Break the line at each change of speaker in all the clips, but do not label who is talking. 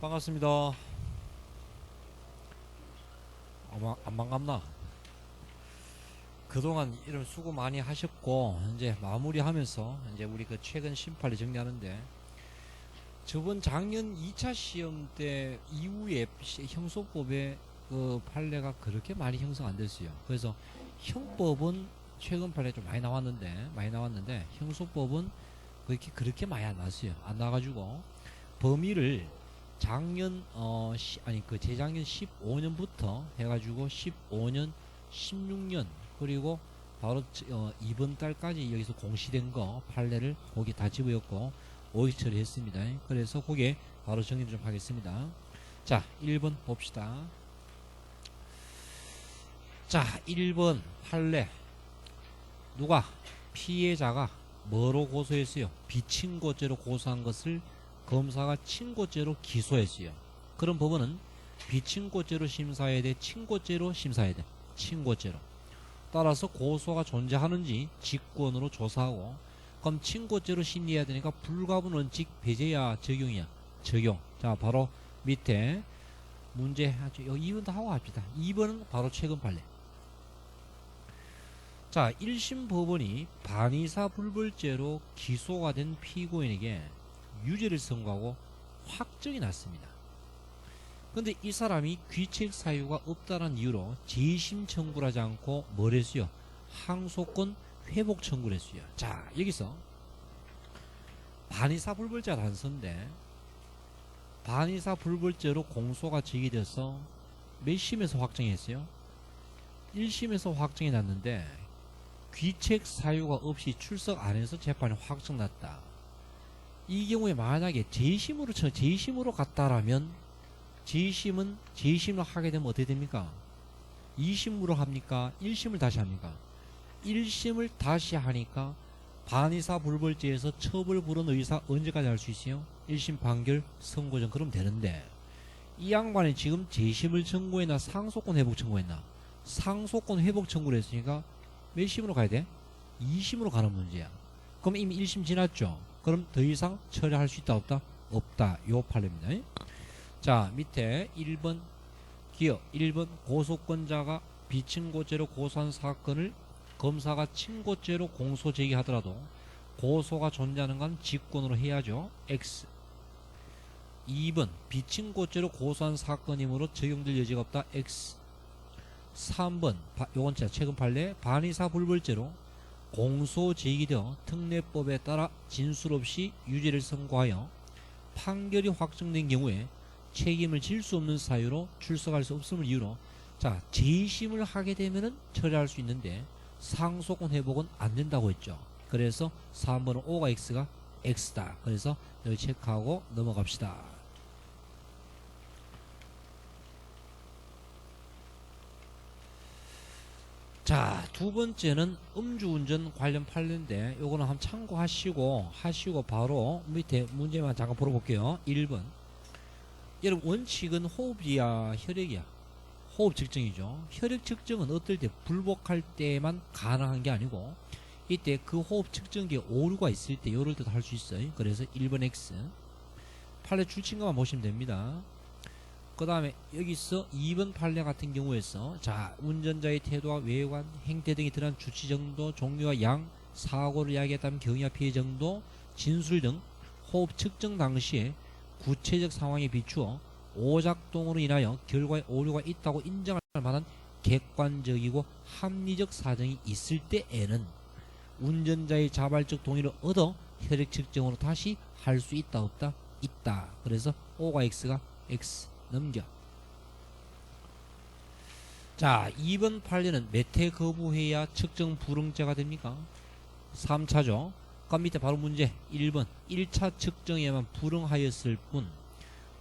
반갑습니다. 안 반갑나? 그동안 이런 수고 많이 하셨고, 이제 마무리하면서, 이제 우리 그 최근 심판을 정리하는데, 저번 작년 2차 시험 때 이후에 형소법에 그 판례가 그렇게 많이 형성 안 됐어요. 그래서 형법은 최근 판례 좀 많이 나왔는데, 형소법은 그렇게 많이 안 나왔어요. 안 나와가지고, 범위를 작년 재작년 15년부터 해가지고 15년, 16년 그리고 바로 이번 달까지 여기서 공시된 거 판례를 거기 다 집어였고 오익 처리했습니다. 그래서 거기에 바로 정리 좀 하겠습니다. 자, 1번 봅시다. 자, 1번 판례 누가 피해자가 뭐로 고소했어요? 비친고죄로 고소한 것을 검사가 친고죄로 기소했어요. 그런 법원은 비친고죄로 심사해야 돼? 친고죄로 심사해야 돼? 친고죄로. 따라서 고소가 존재하는지 직권으로 조사하고, 그럼 친고죄로 심리해야 되니까 불가분 원칙 배제야 적용이야? 적용. 자, 바로 밑에 문제 2번 다 하고 합시다. 2번은 바로 최근 판례. 자, 1심 법원이 반의사 불벌죄로 기소가 된 피고인에게 유죄를 선고하고 확정이 났습니다. 근데 이 사람이 귀책 사유가 없다는 이유로 재심 청구를 하지 않고 뭘 했어요? 항소권 회복 청구를 했어요. 자, 여기서 반의사 불벌죄가 단서인데, 반의사 불벌죄로 공소가 제기돼서 몇 심에서 확정했어요? 1심에서 확정이 났는데 귀책 사유가 없이 출석 안 해서 재판이 확정났다. 이 경우에 만약에 재심으로 갔다라면 재심을 하게 되면 어떻게 됩니까? 2심으로 합니까? 1심을 다시 합니까? 1심을 다시 하니까 반의사 불벌죄에서 처벌 불원 의사 언제까지 할 수 있어요? 1심 판결 선고 전 그럼 되는데, 이 양반이 지금 재심을 청구했나 상소권 회복 청구했나? 상소권 회복 청구를 했으니까 몇 심으로 가야 돼? 2심으로 가는 문제야. 그럼 이미 1심 지났죠? 그럼 더 이상 처리할 수 있다 없다? 없다. 요 판례입니다. 자, 밑에 1번 기억 1번 고소권자가 비친고죄로 고소한 사건을 검사가 친고죄로 공소 제기하더라도 고소가 존재하는 건 직권으로 해야죠. X. 2번 비친고죄로 고소한 사건이므로 적용될 여지가 없다. X. 3번 요건 최근 판례 반의사 불벌죄로 공소 제기되어 특례법에 따라 진술 없이 유죄를 선고하여 판결이 확정된 경우에 책임을 질 수 없는 사유로 출석할 수 없음을 이유로, 자, 재심을 하게 되면은 처리할 수 있는데 상소권 회복은 안 된다고 했죠. 그래서 3번은 O가 X가 X다. 그래서 여기 체크하고 넘어갑시다. 자, 두 번째는 음주운전 관련 판례인데 요거는 한번 참고하시고 바로 밑에 문제만 잠깐 풀어볼게요. 1번. 여러분, 원칙은 호흡이야 혈액이야? 호흡 측정이죠. 혈액 측정은 어떨 때 불복할 때만 가능한 게 아니고 이때 그 호흡 측정기에 오류가 있을 때 요럴 때도 할 수 있어요. 그래서 1번 X. 판례 출신가만 보시면 됩니다. 그 다음에 여기서 2번 판례 같은 경우에서, 자, 운전자의 태도와 외관, 행태 등이 드러난 주치 정도, 종류와 양, 사고를 야기했다면 경위와 피해 정도, 진술 등 호흡 측정 당시에 구체적 상황에 비추어 오작동으로 인하여 결과에 오류가 있다고 인정할 만한 객관적이고 합리적 사정이 있을 때에는 운전자의 자발적 동의를 얻어 혈액 측정으로 다시 할 수 있다 없다? 있다. 그래서 O가 X가 X. 넘겨. 자, 2번 판례는 몇 회 거부해야 측정 불응죄가 됩니까? 3차죠. 그럼 밑에 바로 문제 1번 1차 측정에만 불응하였을 뿐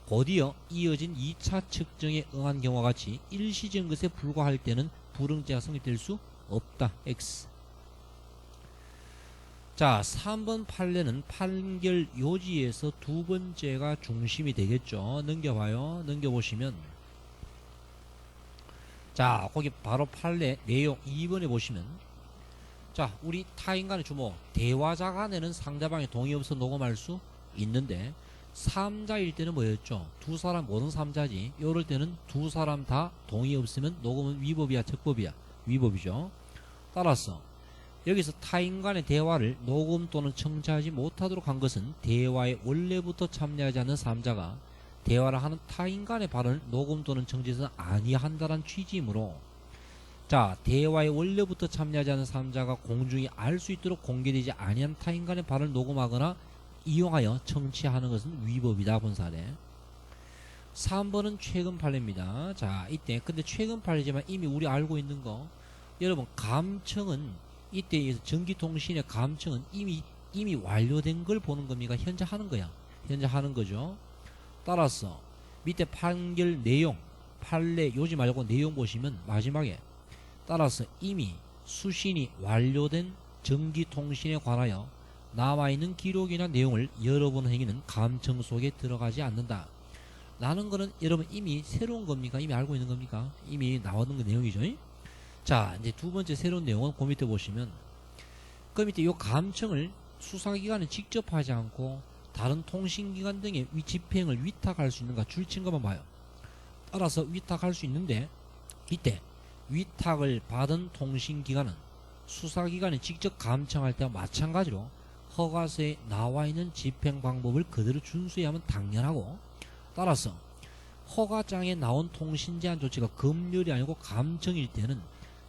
곧이어 이어진 2차 측정에 응한 경우와 같이 일시적인 것에 불과할 때는 불응죄가 성립될 수 없다. X. 자, 3번 판례는 판결 요지에서 두 번째가 중심이 되겠죠. 넘겨봐요. 넘겨보시면, 자, 거기 바로 판례 내용 2번에 보시면, 자, 우리 타인간의 주모 대화자 간에는 상대방의 동의 없어 녹음할 수 있는데 삼자일 때는 뭐였죠? 두 사람 모든 삼자지. 이럴 때는 두 사람 다 동의 없으면 녹음은 위법이야, 적법이야? 위법이죠. 따라서 여기서 타인 간의 대화를 녹음 또는 청취하지 못하도록 한 것은 대화에 원래부터 참여하지 않는 삼자가 대화를 하는 타인 간의 발언을 녹음 또는 청취해서는 아니한다는 취지이므로, 자, 대화에 원래부터 참여하지 않는 삼자가 공중이 알 수 있도록 공개되지 아니한 타인 간의 발언을 녹음하거나 이용하여 청취하는 것은 위법이다. 본 사례. 3번은 최근 판례입니다. 자, 이때 근데 최근 판례지만 이미 우리 알고 있는 거, 여러분 감청은 이때 전기통신의 감청은 이미 완료된 걸 보는 겁니까? 현재 하는 거야. 현재 하는 거죠. 따라서 밑에 판결 내용, 판례 요지 말고 내용 보시면 마지막에 따라서 이미 수신이 완료된 전기통신에 관하여 남아있는 기록이나 내용을 열어보는 행위는 감청 속에 들어가지 않는다. 라는 거는 여러분 이미 새로운 겁니까? 이미 알고 있는 겁니까? 이미 나오는 그 내용이죠. 자, 이제 두 번째 새로운 내용은 그 밑에 보시면, 그 밑에 이 감청을 수사기관은 직접 하지 않고 다른 통신기관 등의 집행을 위탁할 수 있는가 줄친 것만 봐요. 따라서 위탁할 수 있는데, 이때 위탁을 받은 통신기관은 수사기관이 직접 감청할 때와 마찬가지로 허가서에 나와 있는 집행 방법을 그대로 준수해야만 당연하고, 따라서 허가장에 나온 통신제한 조치가 검열이 아니고 감청일 때는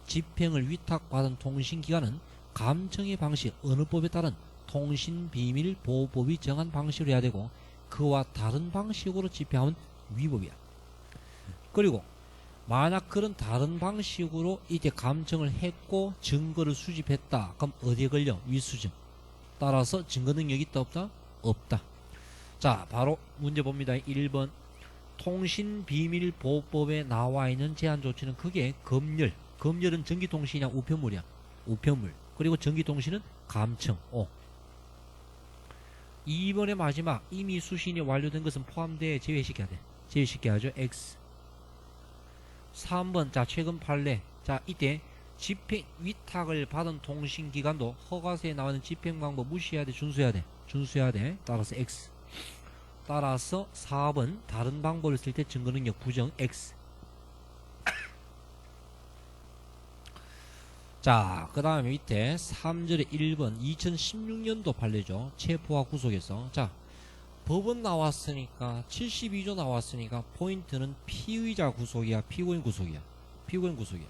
집행을 위탁받은 통신기관은 감청의 방식 어느 법에 따른 통신비밀보호법이 정한 방식으로 해야 되고, 그와 다른 방식으로 집행하면 위법이야. 그리고 만약 그런 다른 방식으로 이제 감청을 했고 증거를 수집했다. 그럼 어디에 걸려? 위수증. 따라서 증거 능력이 있다 없다? 없다. 자, 바로 문제 봅니다. 1번. 통신비밀보호법에 나와 있는 제한 조치는 그게 검열. 검열은 전기통신이냐 우편물이야. 우편물. 그리고 전기통신은 감청. 2번의 마지막. 이미 수신이 완료된 것은 포함되어 제외시켜야 돼. 제외시켜야죠. X. 3번. 자, 최근 판례. 자, 이때 집행 위탁을 받은 통신기관도 허가서에 나와 있는 집행 방법 무시해야 돼? 준수해야 돼? 준수해야 돼. 따라서 X. 따라서 4번. 다른 방법을 쓸 때 증거능력 부정 X. 자, 그 다음에 밑에 3절에 1번 2016년도 판례죠. 체포와 구속에서. 자, 법원 나왔으니까 72조 나왔으니까 포인트는 피의자 구속이야, 피고인 구속이야? 피고인 구속이야.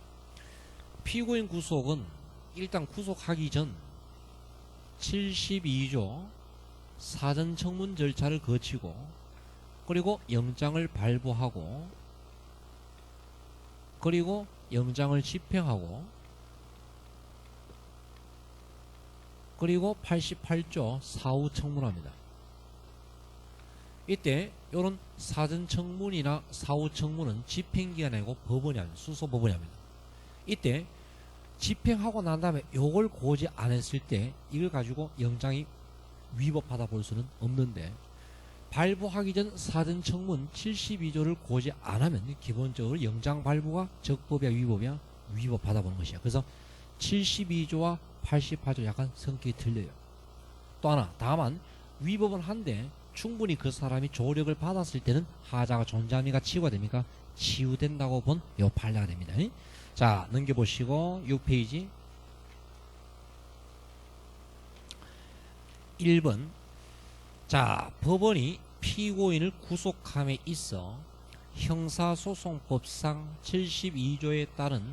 피고인 구속은 일단 구속하기 전 72조 사전 청문 절차를 거치고, 그리고 영장을 발부하고, 그리고 영장을 집행하고, 그리고 88조 사후 청문합니다. 이때 이런 사전 청문이나 사후 청문은 집행기관이 아니고 법원이 아닙니다. 수소법원이 합니다. 이때 집행하고 난 다음에 요걸 고지 안 했을 때 이걸 가지고 영장이 위법하다 볼 수는 없는데, 발부하기 전 사전 청문 72조를 고지 안 하면 기본적으로 영장 발부가 적법이야, 위법이야? 위법하다 보는 것이야. 그래서 72조와 88조 약간 성격이 틀려요. 또 하나, 다만 위법은 한데 충분히 그 사람이 조력을 받았을 때는 하자가 존재합니까? 치유가 됩니까? 치유된다고 본 요 판례가 됩니다. 자, 넘겨보시고 6페이지 1번. 자, 법원이 피고인을 구속함에 있어 형사소송법상 72조에 따른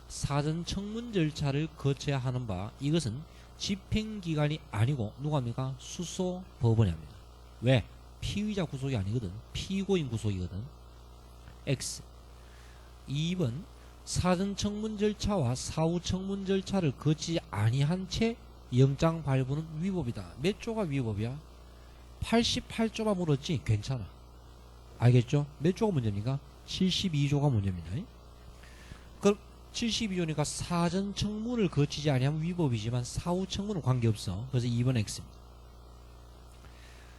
사전 청문 절차를 거쳐야 하는 바, 이것은 집행기관이 아니고 누가 합니까? 수소법원이 합니다. 왜? 피의자 구속이 아니거든. 피고인 구속이거든. X. 2번. 사전 청문 절차와 사후 청문 절차를 거치지 아니한 채 영장 발부는 위법이다. 몇 조가 위법이야? 88조가 물었지? 괜찮아. 알겠죠? 몇 조가 문제입니까? 72조가 문제입니다. 그럼 72조니까 사전 청문을 거치지 아니하면 위법이지만 사후 청문은 관계없어. 그래서 2번 X입니다.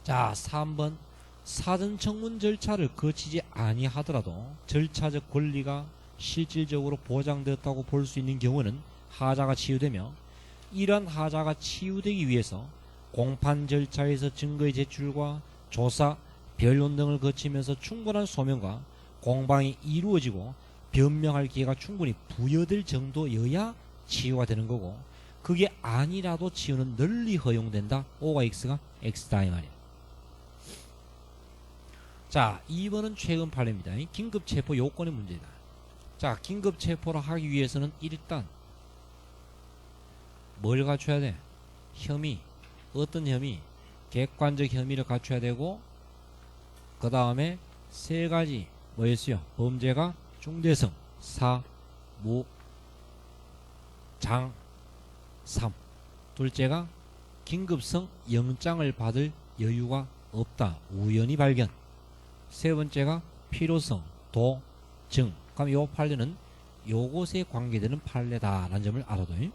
자, 3번. 사전 청문 절차를 거치지 아니하더라도 절차적 권리가 실질적으로 보장되었다고 볼 수 있는 경우는 하자가 치유되며, 이러한 하자가 치유되기 위해서 공판 절차에서 증거의 제출과 조사, 변론 등을 거치면서 충분한 소명과 공방이 이루어지고 변명할 기회가 충분히 부여될 정도여야 치유가 되는 거고, 그게 아니라도 치유는 널리 허용된다. O가 X가 X다 이 말이야. 자, 2번은 최근 판례입니다. 긴급체포 요건의 문제다. 자, 긴급체포를 하기 위해서는 일단 뭘 갖춰야 돼? 혐의. 어떤 혐의? 객관적 혐의를 갖춰야 되고, 그 다음에 세 가지 뭐였어요? 범죄가 중대성, 사, 무, 장, 삼. 둘째가 긴급성, 영장을 받을 여유가 없다. 우연히 발견. 세 번째가 필요성, 도, 증. 그럼 요 판례는 요것에 관계되는 판례다라는 점을 알아둬요.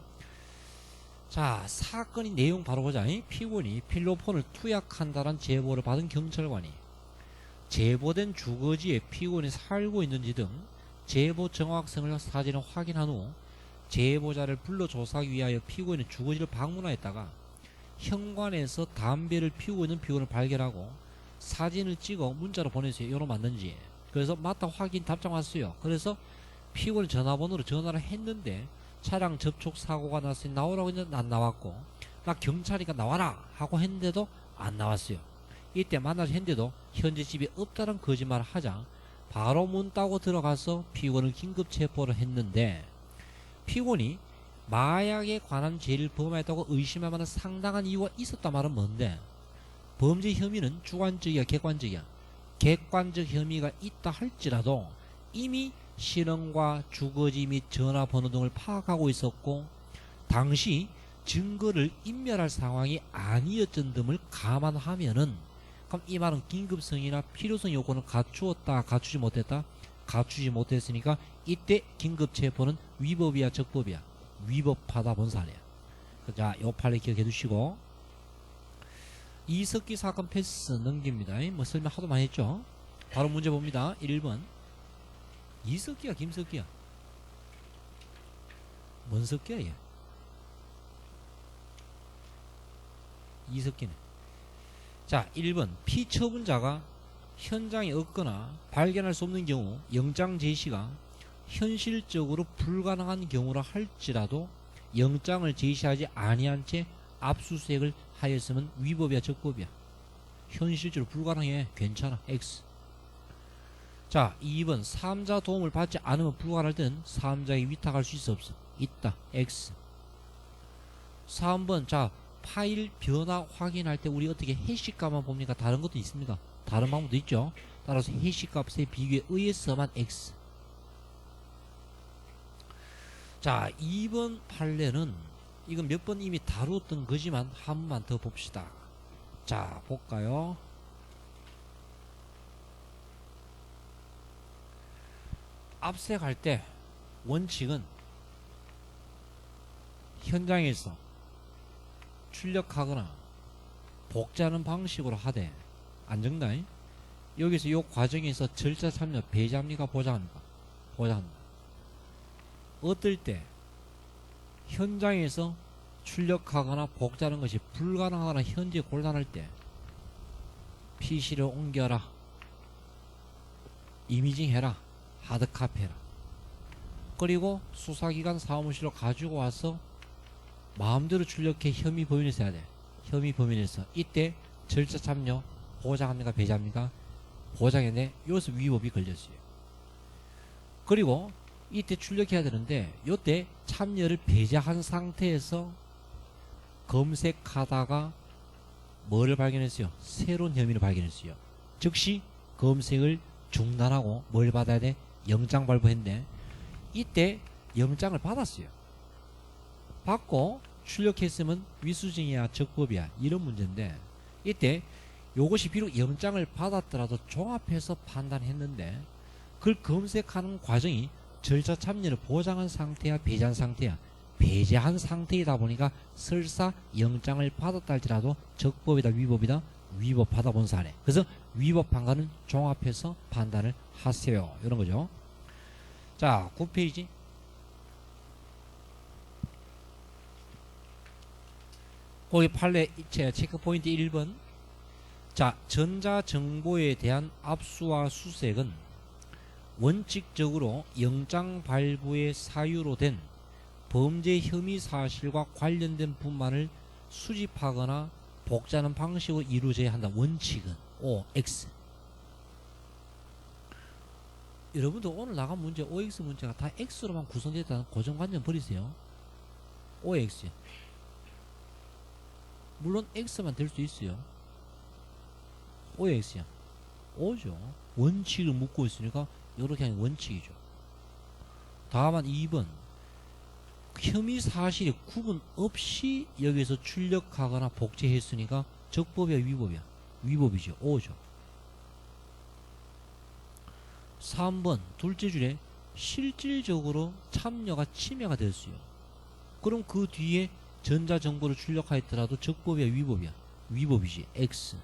자, 사건의 내용 바로 보자. 피고인이 필로폰을 투약한다는 제보를 받은 경찰관이 제보된 주거지에 피고인이 살고 있는지 등 제보 정확성을 사진을 확인한 후 제보자를 불러 조사하기 위하여 피고인의 주거지를 방문하였다가 현관에서 담배를 피우고 있는 피고인을 발견하고 사진을 찍어 문자로 보내주세요. 요로 맞는지. 그래서 맞다 확인 답장 왔어요. 그래서 피고인 전화번호로 전화를 했는데 차량 접촉 사고가 났으니 나오라고 했는데 안 나왔고, 나 경찰이니까 나와라 하고 했는데도 안 나왔어요. 이때 만나서 했는데도 현재 집에 없다는 거짓말을 하자 바로 문 따고 들어가서 피고인을 긴급 체포를 했는데, 피고인이 마약에 관한 죄를 범하였다고 의심할 만한 상당한 이유가 있었단 말은 뭔데, 범죄 혐의는 주관적이야 객관적이야? 객관적 혐의가 있다 할지라도 이미 신원과 주거지 및 전화번호 등을 파악하고 있었고 당시 증거를 인멸할 상황이 아니었던 점을 감안하면은, 그럼 이 말은 긴급성이나 필요성 요건을 갖추었다 갖추지 못했다? 갖추지 못했으니까 이때 긴급체포는 위법이야 적법이야? 위법하다 본 사례야. 자, 요 판례 기억해 두시고, 이석기 사건 패스 넘깁니다. 뭐 설명 하도 많이 했죠. 바로 문제 봅니다. 1번. 이석기야 김석기야? 뭔 석기야 얘? 이석기네. 자, 1번. 피처분자가 현장에 없거나 발견할 수 없는 경우 영장 제시가 현실적으로 불가능한 경우라 할지라도 영장을 제시하지 아니한 채 압수수색을 하였으면 위법이야 적법이야? 현실적으로 불가능해. 괜찮아. X. 자, 2번. 3자 도움을 받지 않으면 불가능할 때는 3자에게 위탁할 수 있어 없어? 있다. X. 3번. 자, 파일 변화 확인할 때 우리 어떻게 해시값만 봅니까? 다른 것도 있습니까? 다른 방법도 있죠. 따라서 해시값의 비교에 의해서만 X. 자, 2번 판례는 이건 몇 번 이미 다루었던 거지만 한 번만 더 봅시다. 자, 볼까요? 압색할 때 원칙은 현장에서 출력하거나 복제하는 방식으로 하되 안정다. 여기서 이 과정에서 절차 참여 배제합니까? 보장합니까? 보장합니다. 어떨 때 현장에서 출력하거나 복제하는 것이 불가능하거나 현재 곤란할 때 PC를 옮겨라, 이미징 해라, 하드카피 해라. 그리고 수사기관 사무실로 가지고 와서 마음대로 출력해 혐의 범인에서 해야 돼. 혐의 범인에서. 이때 절차 참여 보장합니까? 배제합니까? 보장했네. 여기서 위법이 걸렸어요. 그리고 이때 출력해야 되는데 이때 참여를 배제한 상태에서 검색하다가 뭐를 발견했어요? 새로운 혐의를 발견했어요. 즉시 검색을 중단하고 뭘 받아야 돼? 영장 발부했는데 이때 영장을 받았어요. 받고 출력했으면 위수증이야 적법이야 이런 문제인데, 이때 요것이 비록 영장을 받았더라도 종합해서 판단했는데 그걸 검색하는 과정이 절차 참여를 보장한 상태야 배제한 상태야? 배제한 상태이다 보니까 설사 영장을 받았다 할지라도 적법이다 위법이다? 위법하다 본 사례. 그래서 위법한 거는 종합해서 판단을 하세요. 이런 거죠. 자, 9페이지. 거기 판례 체크 포인트 1번. 자, 전자정보에 대한 압수와 수색은 원칙적으로 영장 발부의 사유로 된 범죄 혐의 사실과 관련된 분만을 수집하거나 복제하는 방식으로 이루어져야 한다. 원칙은 OX. 여러분들 오늘 나간 문제 OX 문제가 다 X로만 구성되었다는 고정관념 버리세요. OX. 물론 X만 될 수 있어요. OX야. O죠. 원칙을 묻고 있으니까 이렇게 하는 원칙이죠. 다만 2번. 혐의 사실에 구분 없이 여기서 출력하거나 복제했으니까 적법이야 위법이야? 위법이죠. O죠. 3번 둘째 줄에 실질적으로 참여가 침해가 됐어요. 그럼 그 뒤에 전자정보를 출력하였더라도 적법이야 위법이야? 위법이지. X.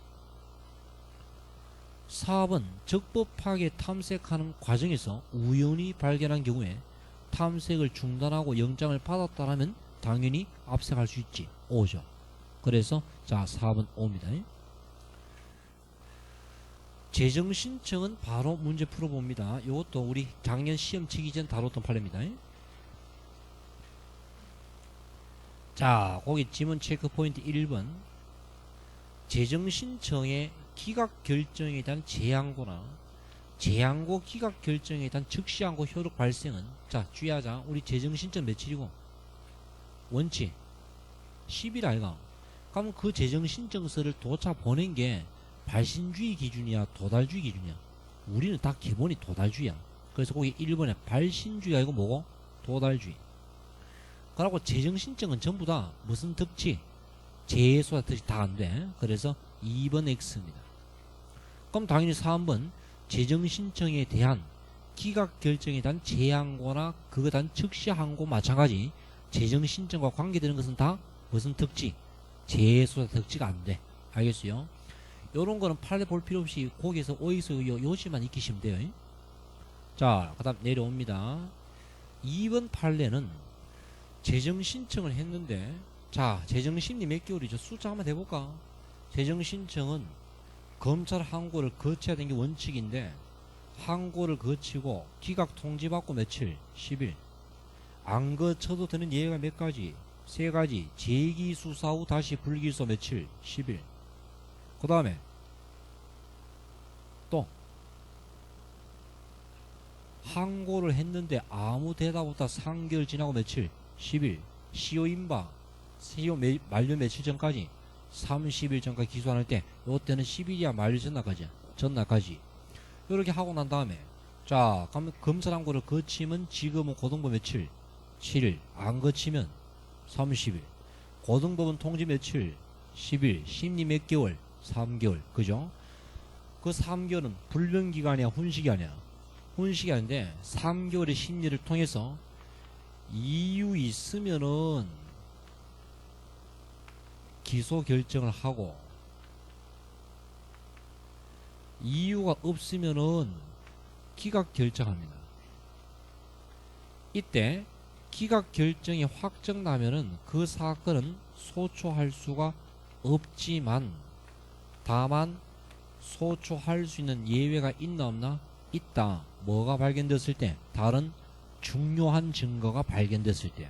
4번 적법하게 탐색하는 과정에서 우연히 발견한 경우에 탐색을 중단하고 영장을 받았다라면 당연히 압색할 수 있지. O죠. 그래서 자 4번 O입니다. 재정 신청은 바로 문제 풀어봅니다. 이것도 우리 작년 시험 치기 전 다뤘던 판례입니다. 자, 거기 지문 체크 포인트 1번. 재정 신청의 기각 결정에 대한 재항고나 재항고 기각 결정에 대한 즉시항고 효력 발생은 자, 주의하자. 우리 재정 신청 며칠이고 원칙 10일 아이가. 그럼 그 재정 신청서를 도차 보낸 게 발신주의 기준이야 도달주의 기준이야? 우리는 다 기본이 도달주의야. 그래서 거기 1번에 발신주의 아니고 뭐고? 도달주의. 그리고 재정 신청은 전부 다 무슨 특치? 재소자 특치 다 안 돼. 그래서 2번 X입니다. 그럼 당연히 3번 재정 신청에 대한 기각 결정에 대한 재항고나 그거에 대한 즉시항고 마찬가지 재정 신청과 관계되는 것은 다 무슨 특치? 재소자 특치가 안 돼. 알겠어요? 요런 거는 판례 볼 필요 없이 거기에서 OX 요지만 익히시면 돼요. 자, 그 다음 내려옵니다. 2번 판례는 재정 신청을 했는데 자, 재정 심리 몇 개월이죠? 숫자 한번 해볼까? 재정 신청은 검찰 항고를 거쳐야 되는 게 원칙인데 항고를 거치고 기각 통지받고 며칠? 10일. 안 거쳐도 되는 예외가 몇 가지? 3가지. 재기 수사 후 다시 불기소 며칠? 10일. 그 다음에 또 항고를 했는데 아무 대답 없다 3개월 지나고 며칠? 10일. 시효 임박 시효 만료 며칠 전까지? 30일 전까지 기소 안 할 때 요때는 10일이야 만료 전날까지 이렇게 하고 난 다음에 자 그럼 검찰 항고를 거치면 지금은 고등법 며칠? 7일. 안 거치면 30일. 고등법은 통지 며칠? 10일. 심리 몇 개월? 3개월. 그죠? 그 3개월은 불변기간이야 훈식이 아니야? 훈식이 아닌데 3개월의 심리를 통해서 이유 있으면은 기소 결정을 하고 이유가 없으면은 기각 결정합니다. 이때 기각 결정이 확정나면은 그 사건은 소초할 수가 없지만 다만 소초할 수 있는 예외가 있나 없나? 있다. 뭐가 발견됐을 때? 다른 중요한 증거가 발견됐을 때.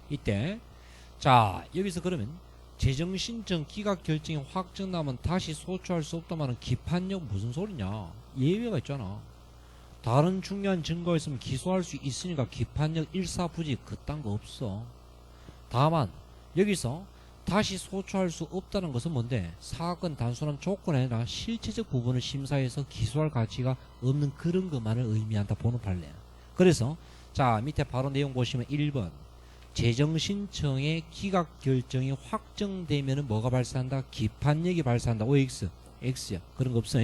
이때 자 여기서 그러면 재정신청 기각 결정이 확정나면 다시 소초할 수 없다마는 기판력 무슨 소리냐? 예외가 있잖아. 다른 중요한 증거가 있으면 기소할 수 있으니까 기판력 일사부지 그딴 거 없어. 다만 여기서 다시 소초할 수 없다는 것은 뭔데? 사건 단순한 조건이 아니라 실체적 부분을 심사해서 기소할 가치가 없는 그런 것만을 의미한다 보는 판례야. 그래서 자 밑에 바로 내용 보시면 1번 재정신청의 기각 결정이 확정되면 뭐가 발생한다? 기판력이 발생한다. OX X야. 그런 거 없어.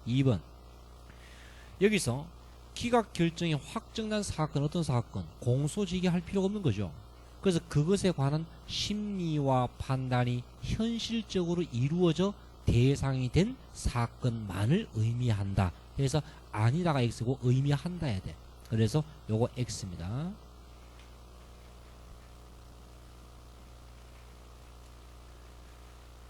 2번 여기서 기각 결정이 확정난 사건 어떤 사건? 공소제기할 필요가 없는 거죠. 그래서 그것에 관한 심리와 판단이 현실적으로 이루어져 대상이 된 사건만을 의미한다. 그래서 아니다가 X고 의미한다 해야 돼. 그래서 요거 X입니다.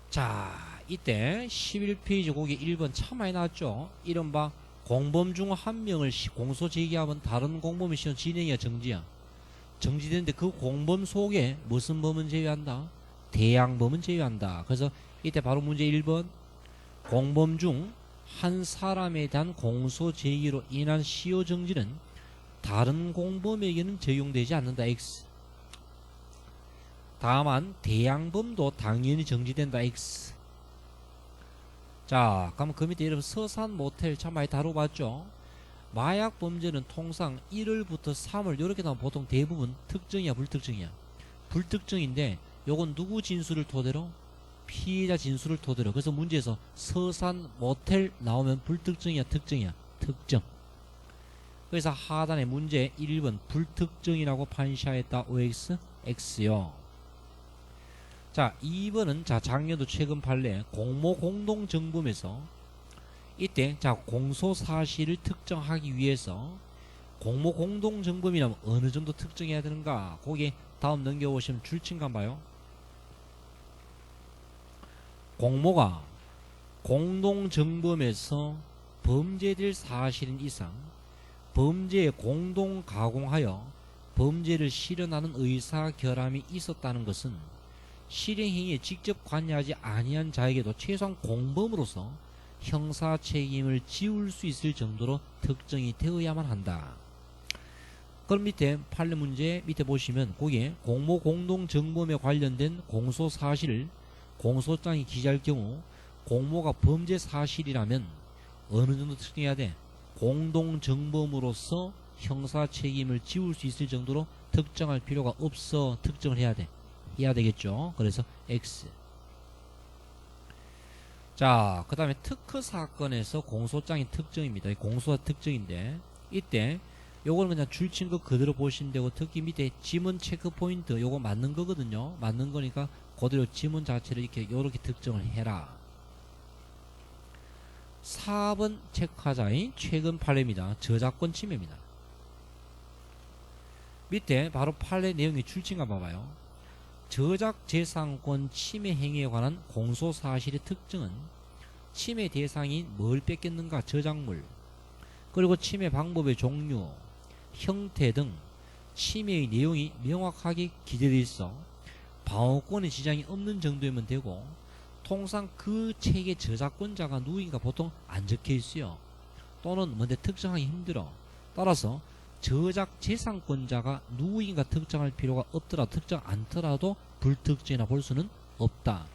자 이때 11페이지 거기 1번 참 많이 나왔죠. 이른바 공범 중 한 명을 공소 제기하면 다른 공범의 시험 진행이야 정지야. 정지되는데 그 공범 속에 무슨 범은 제외한다? 대양범은 제외한다. 그래서 이때 바로 문제 1번 공범 중 한 사람에 대한 공소 제기로 인한 시효 정지는 다른 공범에게는 적용되지 않는다. X. 다만 대양범도 당연히 정지된다. X. 자, 그럼 그 밑에 여러분 서산 모텔 참 많이 다뤄봤죠. 마약 범죄는 통상 1월부터 3월 이렇게 나오면 보통 대부분 특정이야 불특정이야? 불특정인데 요건 누구 진술을 토대로? 피해자 진술을 토대로. 그래서 문제에서 서산 모텔 나오면 불특정이야 특정이야? 특정. 그래서 하단에 문제 1번 불특정이라고 판시하였다. OX X요. 자 2번은 자 작년도 최근 판례 공모 공동 정범에서 이때 자 공소 사실을 특정하기 위해서 공모 공동 정범이라면 어느 정도 특정해야 되는가? 거기 다음 넘겨보시면 줄침감 봐요. 공모가 공동 정범에서 범죄될 사실인 이상 범죄에 공동 가공하여 범죄를 실현하는 의사 결함이 있었다는 것은 실행행위에 직접 관여하지 아니한 자에게도 최소한 공범으로서 형사 책임을 지울 수 있을 정도로 특정이 되어야만 한다. 그럼 밑에 판례 문제 밑에 보시면 거기에 공모 공동 정범에 관련된 공소 사실을 공소장에 기재할 경우 공모가 범죄 사실이라면 어느 정도 특정해야 돼? 공동 정범으로서 형사 책임을 지울 수 있을 정도로 특정할 필요가 없어. 특정을 해야 돼. 해야 되겠죠. 그래서 X. 자, 그 다음에 특허 사건에서 공소장이 특정입니다. 공소가 특정인데 이때 요거는 그냥 줄친 거 그대로 보시면 되고 특히 밑에 지문 체크 포인트 요거 맞는 거거든요. 맞는 거니까 그대로 지문 자체를 요렇게 특정을 해라. 4번 체크하자인 최근 판례입니다. 저작권 침해입니다. 밑에 바로 판례 내용이 줄친가 봐봐요. 저작재산권 침해 행위에 관한 공소사실의 특징은 침해 대상이 뭘 뺏겼는가 저작물 그리고 침해 방법의 종류 형태 등 침해의 내용이 명확하게 기재되어 있어 방어권의 지장이 없는 정도이면 되고 통상 그 책의 저작권자가 누구인가 보통 안 적혀 있어요. 또는 뭔데 특정하기 힘들어. 따라서 저작재산권자가 누구인가 특정할 필요가 없더라도 특정 않더라도 불특정이나 볼 수는 없다.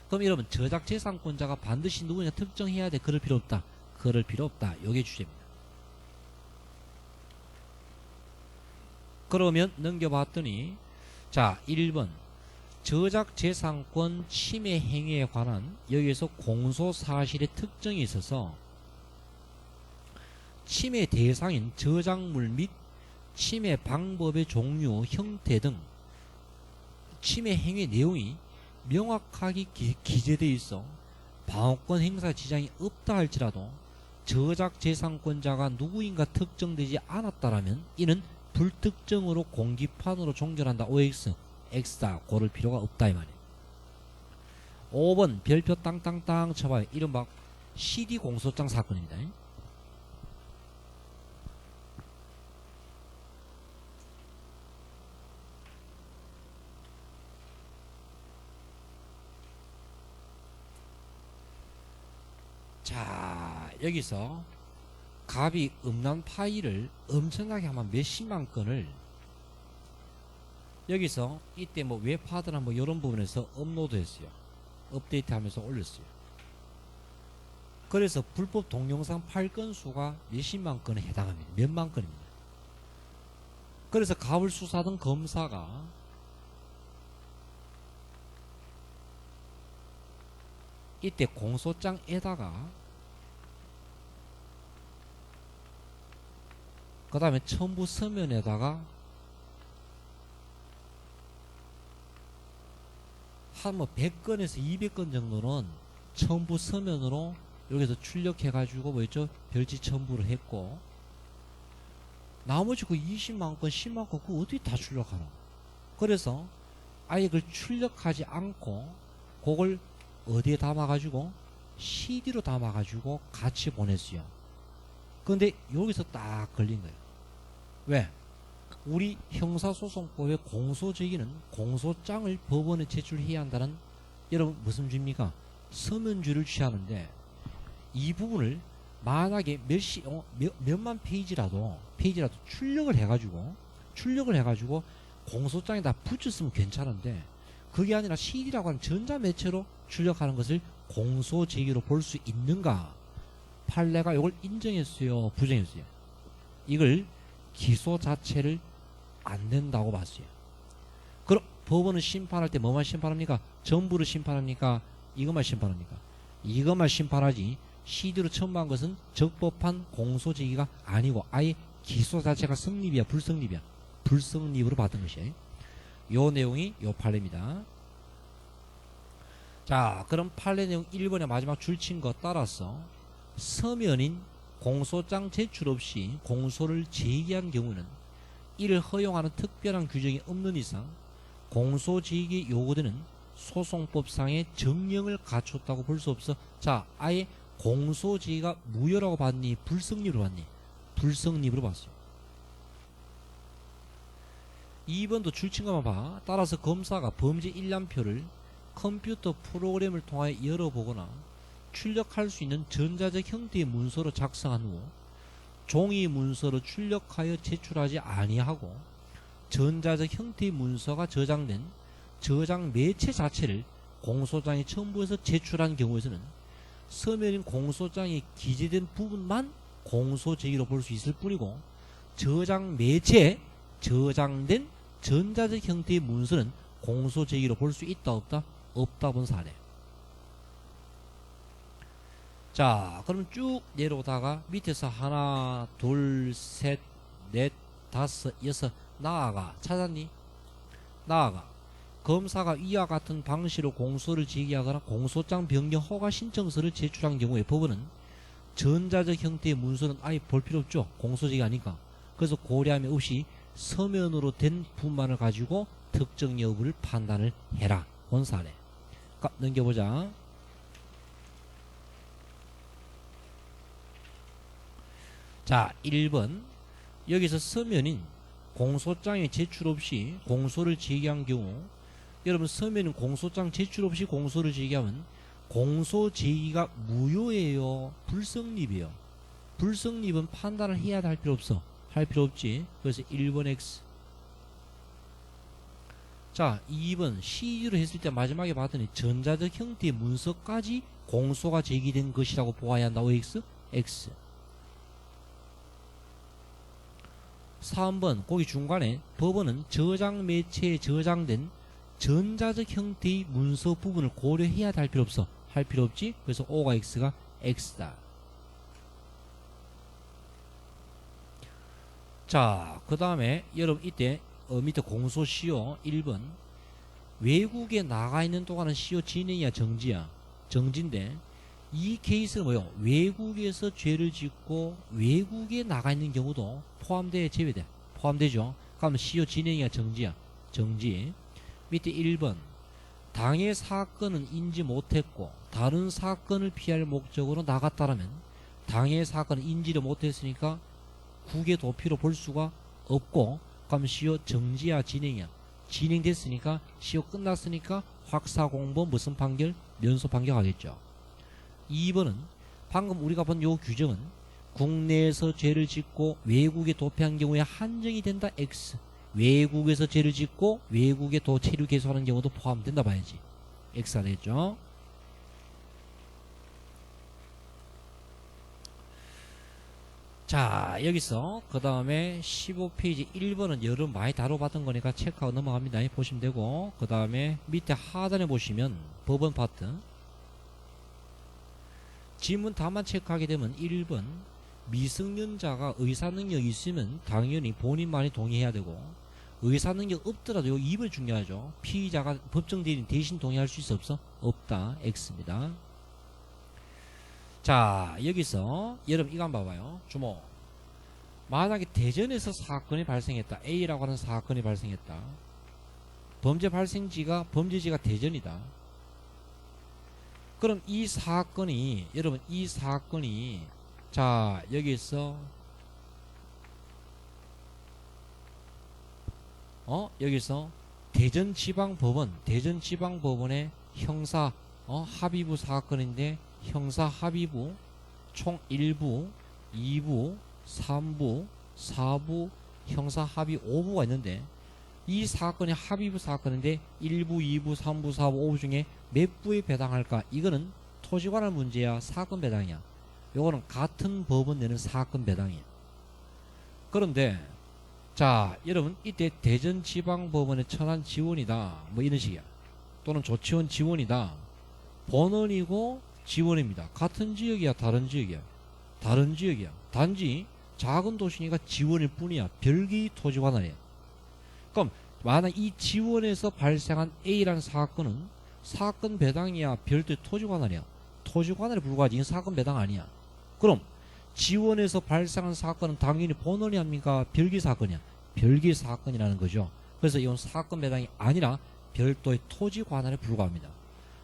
그럼 여러분 저작재산권자가 반드시 누구인가 특정해야 돼? 그럴 필요 없다. 그럴 필요 없다. 요게 주제입니다. 그러면 넘겨봤더니 자 1번 저작재산권 침해 행위에 관한 여기에서 공소사실의 특정이 있어서 침해 대상인 저작물 및 침해 방법의 종류, 형태 등 침해 행위 내용이 명확하게 기재되어 있어 방어권 행사 지장이 없다 할지라도 저작재산권자가 누구인가 특정되지 않았다라면 이는 불특정으로 공기판으로 종결한다. OX X다. 고를 필요가 없다 이 말이에요. 5번 별표 땅땅땅 쳐봐요. 이른바 CD 공소장 사건입니다. 자 여기서 갑이 음란 파일을 엄청나게 하면 몇십만 건을 여기서 이때 뭐 웹하드나 뭐 이런 부분에서 업로드 했어요. 업데이트 하면서 올렸어요. 그래서 불법 동영상 파일 건수가 몇십만 건에 해당합니다. 몇만 건입니다. 그래서 갑을 수사하던 검사가 이때 공소장에다가 그 다음에 첨부 서면에다가 한 뭐 100건에서 200건 정도는 첨부 서면으로 여기서 출력해 가지고 뭐였죠? 별지 첨부를 했고 나머지 그 20만 건 10만 건 그거 어떻게 다 출력하노? 그래서 아예 그걸 출력하지 않고 그걸 어디에 담아가지고 CD로 담아가지고 같이 보냈어요. 근데 여기서 딱 걸린 거예요. 왜? 우리 형사소송법의 공소제기는 공소장을 법원에 제출해야 한다는, 여러분 무슨 주입니까? 서면주를 취하는데, 이 부분을 만약에 몇만 페이지라도 출력을 해가지고 공소장에다 붙였으면 괜찮은데, 그게 아니라 CD라고 하는 전자매체로 출력하는 것을 공소제기로 볼 수 있는가? 판례가 이걸 인정했어요, 부정했어요? 이걸 기소 자체를 안 된다고 봤어요. 그럼 법원은 심판할 때 뭐만 심판합니까? 전부를 심판합니까? 이것만 심판합니까? 이것만 심판하지, CD로 첨부한 것은 적법한 공소제기가 아니고 아예 기소 자체가 성립이야, 불성립이야? 불성립으로 받은 것이에요. 요 내용이 요 판례입니다. 자, 그럼 판례 내용 1번의 마지막 줄친 거 따라서 서면인 공소장 제출 없이 공소를 제기한 경우는 이를 허용하는 특별한 규정이 없는 이상 공소제기에 요구되는 소송법상의 정령을 갖췄다고 볼 수 없어. 자, 아예 공소제기가 무효라고 봤니? 불성립으로 봤니? 불성립으로 봤어요. 2번도 줄친 것만 봐. 따라서 검사가 범죄 일람표를 컴퓨터 프로그램을 통하여 열어보거나 출력할 수 있는 전자적 형태의 문서로 작성한 후 종이 문서로 출력하여 제출하지 아니하고 전자적 형태의 문서가 저장된 저장 매체 자체를 공소장에 첨부해서 제출한 경우에서는 서면인 공소장에 기재된 부분만 공소제기로 볼 수 있을 뿐이고, 저장 매체에 저장된 전자적 형태의 문서는 공소제기로 볼 수 있다 없다? 없다 본 사례. 자, 그럼 쭉 내려오다가 밑에서 하나, 둘, 셋, 넷, 다섯, 여섯 나아가. 찾았니? 나아가. 검사가 위와 같은 방식으로 공소를 제기하거나 공소장 변경 허가 신청서를 제출한 경우에 법원은 전자적 형태의 문서는 아예 볼 필요 없죠. 공소제기 아니까. 그래서 고려함이 없이 서면으로 된 부분만을 가지고 특정 여부를 판단을 해라. 본 사례. 넘겨보자. 자, 1번. 여기서 서면인 공소장에 제출 없이 공소를 제기한 경우, 여러분 서면인 공소장 제출 없이 공소를 제기하면 공소 제기가 무효예요, 불성립이에요? 불성립은 판단을 해야 할 필요 없어? 할 필요 없지. 그래서 1번 X. 자, 2번 CD로 했을 때 마지막에 봤더니 전자적 형태의 문서까지 공소가 제기된 것이라고 보아야 한다. OX? X. 3번 거기 중간에 법원은 저장 매체에 저장된 전자적 형태의 문서 부분을 고려해야 할 필요 없어? 할 필요 없지. 그래서 O가 X가 X다. 자, 그 다음에 여러분 이때 밑에 공소 시효 1번 외국에 나가 있는 동안은 시효 진행이야 정지야? 정지인데 이 케이스는 뭐요? 외국에서 죄를 짓고 외국에 나가 있는 경우도 포함돼, 제외돼? 포함되죠. 그러면 시효 진행이야 정지야? 정지. 밑에 1번 당해 사건은 인지 못했고 다른 사건을 피할 목적으로 나갔다라면 당해 사건은 인지를 못했으니까 국외 도피로 볼 수가 없고, 그럼 시효 정지야 진행이야? 진행됐으니까 시효 끝났으니까 확사공범 무슨 판결? 면소 판결 하겠죠. 2번은 방금 우리가 본 요 규정은 국내에서 죄를 짓고 외국에 도피한 경우에 한정이 된다. X. 외국에서 죄를 짓고 외국에 체류 개소하는 경우도 포함된다 봐야지. X가 되겠죠. 자, 여기서 그 다음에 15페이지 1번은 여러분 많이 다뤄봤던 거니까 체크하고 넘어갑니다. 보시면 되고, 그 다음에 밑에 하단에 보시면 법원 파트 지문 다만 체크하게 되면 1번 미성년자가 의사능력이 있으면 당연히 본인만이 동의해야 되고, 의사능력 없더라도 요 2번 중요하죠. 피의자가 법정 대리인 대신 동의할 수 있어 없어? 없다. X입니다. 자, 여기서 여러분 이거 한번 봐봐요. 주목. 만약에 대전에서 사건이 발생했다. A라고 하는 사건이 발생했다. 범죄지가 대전이다. 그럼 이 사건이 여러분 이 사건이 자 여기서 여기서 대전지방법원의 형사 합의부 사건인데 형사 합의부 총 1부, 2부, 3부, 4부 형사 합의 5부가 있는데 이 사건이 합의부 사건인데 1부, 2부, 3부, 4부, 5부 중에 몇 부에 배당할까? 이거는 토지관할 문제야, 사건 배당이야. 요거는 같은 법원 내는 사건 배당이야. 그런데 자 여러분 이때 대전지방법원의 천안 지원이다 뭐 이런 식이야. 또는 조치원 지원이다. 본원이고 지원입니다. 같은 지역이야, 다른 지역이야? 다른 지역이야. 단지 작은 도시니까 지원일 뿐이야. 별개의 토지 관할이야. 그럼 만약 이 지원에서 발생한 A라는 사건은 사건 배당이야, 별도의 토지 관할이야? 토지 관할에 불과하지. 이건 사건 배당 아니야. 그럼 지원에서 발생한 사건은 당연히 본원이 합니까? 별개 사건이야. 별개 사건이라는 거죠. 그래서 이건 사건 배당이 아니라 별도의 토지 관할에 불과합니다.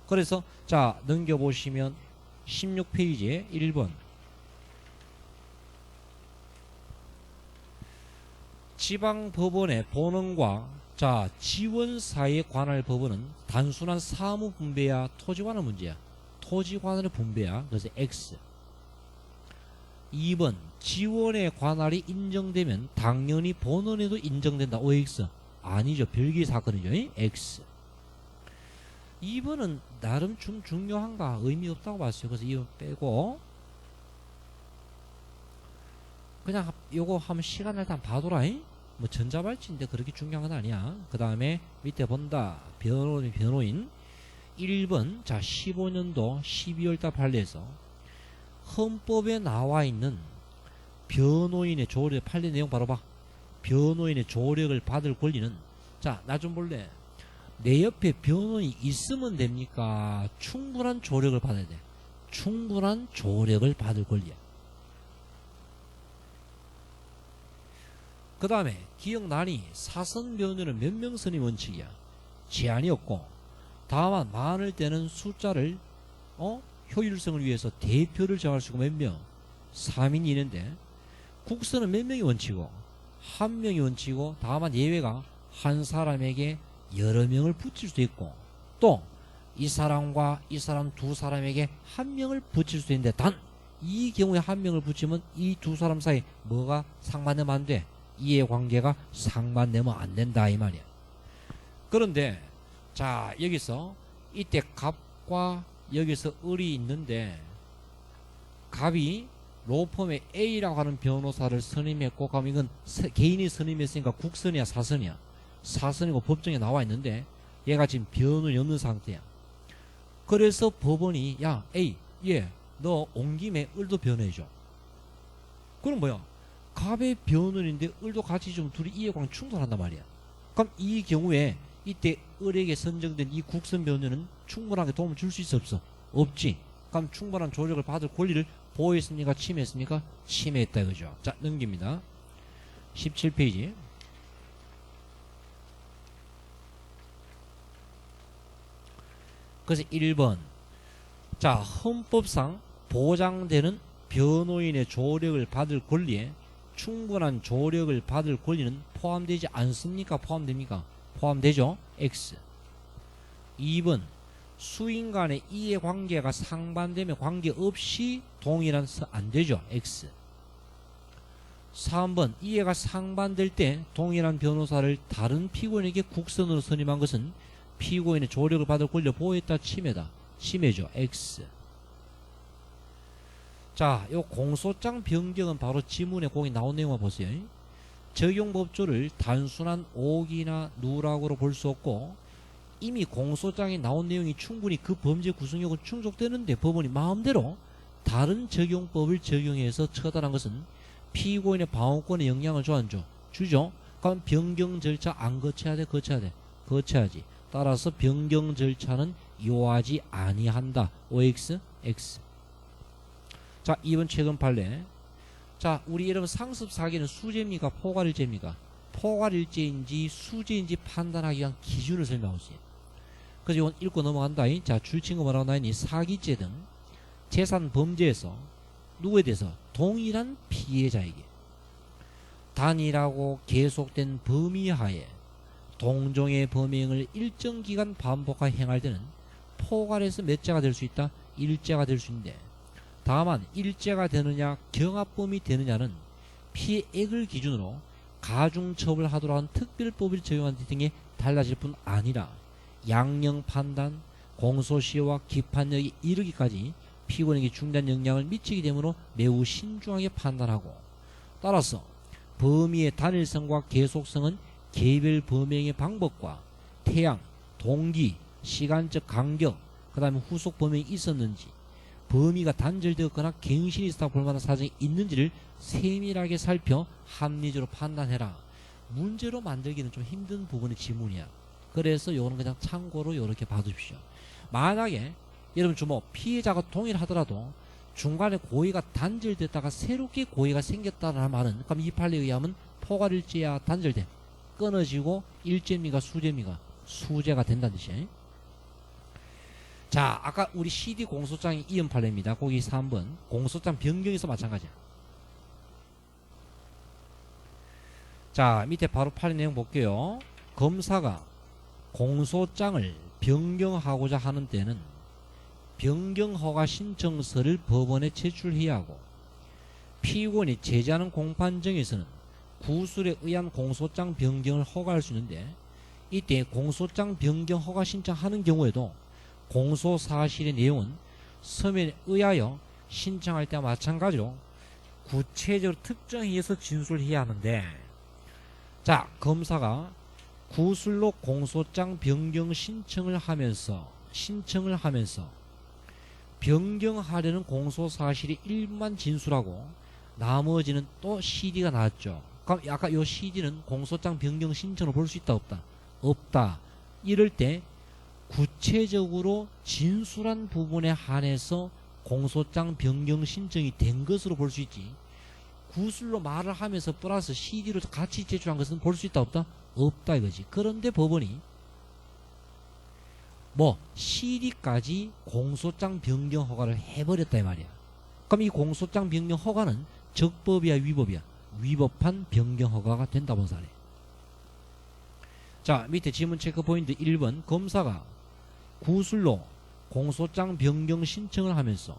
그래서 자 넘겨보시면 16페이지에 1번 지방법원의 본원과 자 지원 사이에 관할 법원은 단순한 사무 분배야, 토지 관할 문제야? 토지 관할의 분배야. 그래서 X. 2번 지원의 관할이 인정되면 당연히 본원에도 인정된다. OX. 아니죠. 별개의 사건이죠. X. 2번은 나름 좀 중요한가? 의미 없다고 봤어요. 그래서 2번 빼고 그냥 요거 한번 시간 날 때 한번 봐둬라. 뭐 전자발찌인데 그렇게 중요한 건 아니야. 그 다음에 밑에 본다. 변호인 1번 자 15년도 12월달 판례에서 헌법에 나와 있는 변호인의 조력 판례 내용 바로 봐. 변호인의 조력을 받을 권리는 자 나 좀 볼래. 내 옆에 변호인이 있으면 됩니까? 충분한 조력을 받아야 돼. 충분한 조력을 받을 권리야. 그 다음에 기억나니 사선 변호인은 몇 명 선임 원칙이야. 제한이 없고 다만 많을 때는 숫자를 효율성을 위해서 대표를 정할 수 있고 몇 명? 3인이 있는데 국선은 몇 명이 원칙이고 한 명이 원칙이고 다만 예외가 한 사람에게 여러 명을 붙일 수도 있고 또 이 사람과 이 사람 두 사람에게 한 명을 붙일 수도 있는데 단 이 경우에 한 명을 붙이면 이 두 사람 사이 뭐가 상반되면 안 돼. 이해관계가 상반되면 안 된다 이 말이야. 그런데 자 여기서 이때 갑과 여기서 을이 있는데 갑이 로펌의 A라고 하는 변호사를 선임했고 그럼 이건 개인이 선임했으니까 국선이야 사선이야? 사선이고 법정에 나와 있는데 얘가 지금 변호인이 없는 상태야. 그래서 법원이 야 A 너 온 김에 을도 변호해줘. 그럼 뭐야? 갑의 변호인인데 을도 같이 좀 둘이 이해관계 충돌한단 말이야. 그럼 이 경우에 이때 을에게 선정된 이 국선 변호인은 충분하게 도움을 줄 수 있어 없어? 없지. 그럼 충분한 조력을 받을 권리를 보호했습니까? 침해했습니까? 침해했다 이거죠. 자 넘깁니다. 17페이지. 그래서 1번 자 헌법상 보장되는 변호인의 조력을 받을 권리에 충분한 조력을 받을 권리는 포함되지 않습니까? 포함됩니까? 포함되죠. X. 2번 수인 간의 이해관계가 상반되면 관계없이 동일한 안 되죠. X. 3번 이해가 상반될 때 동일한 변호사를 다른 피고인에게 국선으로 선임한 것은 피고인의 조력을 받을 권리를 보호했다 침해다. 침해죠. X. 자, 요 공소장 변경은 바로 지문에 거기 나온 내용만 보세요. 적용법조를 단순한 옥이나 누락으로 볼 수 없고 이미 공소장에 나온 내용이 충분히 그 범죄 구성력은 충족되는데 법원이 마음대로 다른 적용법을 적용해서 처단한 것은 피고인의 방어권에 영향을 줘 안 줘? 주죠. 그럼 변경 절차 안 거쳐야 돼? 거쳐야 돼? 거쳐야지. 따라서 변경 절차는 요하지 아니한다. OX, X. 자, 2번 최근 판례. 자, 우리 여러분 상습 사기는 수재입니까? 포괄일죄입니까? 포괄일죄인지 수재인지 판단하기 위한 기준을 설명하고 있어요. 그래서 이건 읽고 넘어간다. 자, 줄친거 뭐라고 나있니? 사기죄 등 재산 범죄에서 누구에 대해서? 동일한 피해자에게 단일하고 계속된 범위 하에 동종의 범행을 일정 기간 반복하여 행할 때는 포괄해서 몇 죄가 될 수 있다? 1죄가 될 수 있는데, 다만 1죄가 되느냐 경합범위 되느냐는 피해액을 기준으로 가중처벌하도록 한 특별법을 적용한 등에 달라질 뿐 아니라 양형 판단, 공소시효와 기판력이 이르기까지 피고인에게 중대한 영향을 미치기 되므로 매우 신중하게 판단하고, 따라서 범위의 단일성과 계속성은 개별 범행의 방법과 태양, 동기, 시간적 간격, 그 다음에 후속 범행이 있었는지, 범위가 단절되었거나 갱신이 있다 볼 만한 사정이 있는지를 세밀하게 살펴 합리적으로 판단해라. 문제로 만들기는 좀 힘든 부분의 지문이야. 그래서 요거는 그냥 참고로 요렇게 봐두십시오. 만약에 여러분 주목, 피해자가 동일하더라도 중간에 고의가 단절됐다가 새롭게 고의가 생겼다는 말은, 그럼 이 판례에 의하면 포괄일죄야 단절돼 끊어지고 일죄입니까 수죄입니까? 수죄가 된다는 뜻이에요. 자, 아까 우리 CD 공소장이 이은 판례입니다. 거기 3번 공소장 변경에서 마찬가지야. 자, 밑에 바로 판례 내용 볼게요. 검사가 공소장을 변경하고자 하는 때는 변경허가 신청서를 법원에 제출해야 하고, 피고인이 제지하는 공판정에서는 구술에 의한 공소장 변경을 허가할 수 있는데, 이때 공소장 변경 허가 신청하는 경우에도 공소사실의 내용은 서면에 의하여 신청할 때와 마찬가지로 구체적으로 특정해서 진술해야 하는데, 자, 검사가 구술로 공소장 변경 신청을 하면서 변경하려는 공소사실이 일부만 진술하고 나머지는 또 CD가 나왔죠. 그럼 아까 요 CD는 공소장 변경 신청을 볼 수 있다 없다? 없다. 이럴 때 구체적으로 진술한 부분에 한해서 공소장 변경 신청이 된 것으로 볼 수 있지, 구술로 말을 하면서 플러스 CD로 같이 제출한 것은 볼 수 있다 없다? 없다 이거지. 그런데 법원이 CD까지 공소장 변경 허가를 해버렸다 이 말이야. 그럼 이 공소장 변경 허가는 적법이야 위법이야? 위법한 변경 허가가 된다 본 사례. 자, 밑에 지문 체크 포인트 1번 검사가 구술로 공소장 변경 신청을 하면서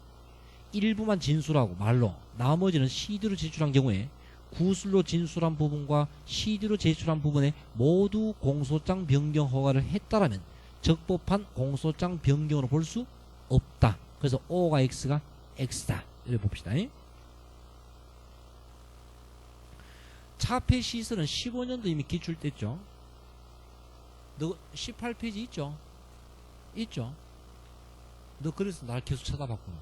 일부만 진술하고 말로 나머지는 CD로 제출한 경우에 구술로 진술한 부분과 CD로 제출한 부분에 모두 공소장 변경 허가를 했다라면 적법한 공소장 변경으로 볼 수 없다. 그래서 O가 X가 X다. 이렇게 봅시다. 차폐 시설은 15년도 이미 기출됐죠. 너 18페이지 있죠? 있죠? 너 그래서 날 계속 쳐다봤구나.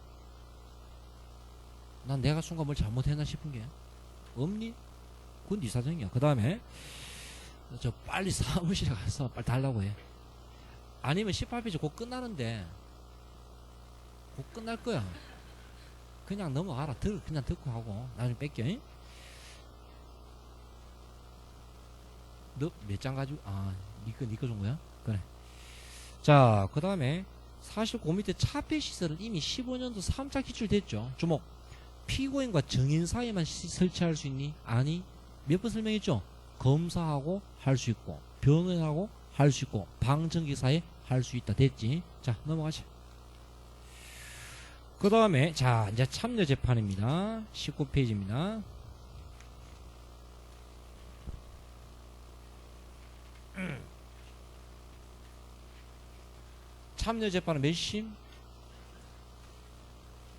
난 내가 순간 뭘 잘못했나 싶은 게 없니? 그건 네 사정이야. 그 다음에 저 빨리 사무실에 가서 빨리 달라고 해. 아니면 18페이지 곧 끝나는데, 곧 끝날 거야. 그냥 넘어가라. 그냥 듣고 하고 나중에 뺏겨. 너 몇 장 가지고, 니거 준 거야? 그래. 자, 그 다음에 사실 그 밑에 차폐 시설은 이미 15년도 3차 기출됐죠. 주목. 피고인과 증인 사이에만 설치할 수 있니? 아니. 몇 번 설명했죠? 검사하고 할 수 있고, 변호인하고 할 수 있고, 방청기사에 할 수 있다. 됐지? 자, 넘어가자. 그 다음에, 자, 이제 참여재판입니다. 19페이지입니다. 참여재판은 몇 심?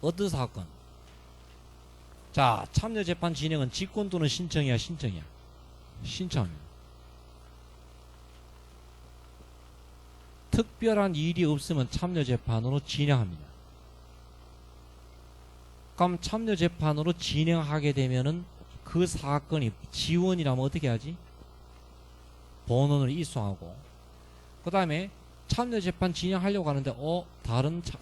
어떤 사건? 자, 참여재판 진행은 직권 또는 신청이야, 신청이야? 신청이야. 특별한 일이 없으면 참여재판으로 진행합니다. 그럼 참여재판으로 진행하게 되면은 그 사건이 지원이라면 어떻게 하지? 본원을 이송하고, 그 다음에 참여재판 진행하려고 하는데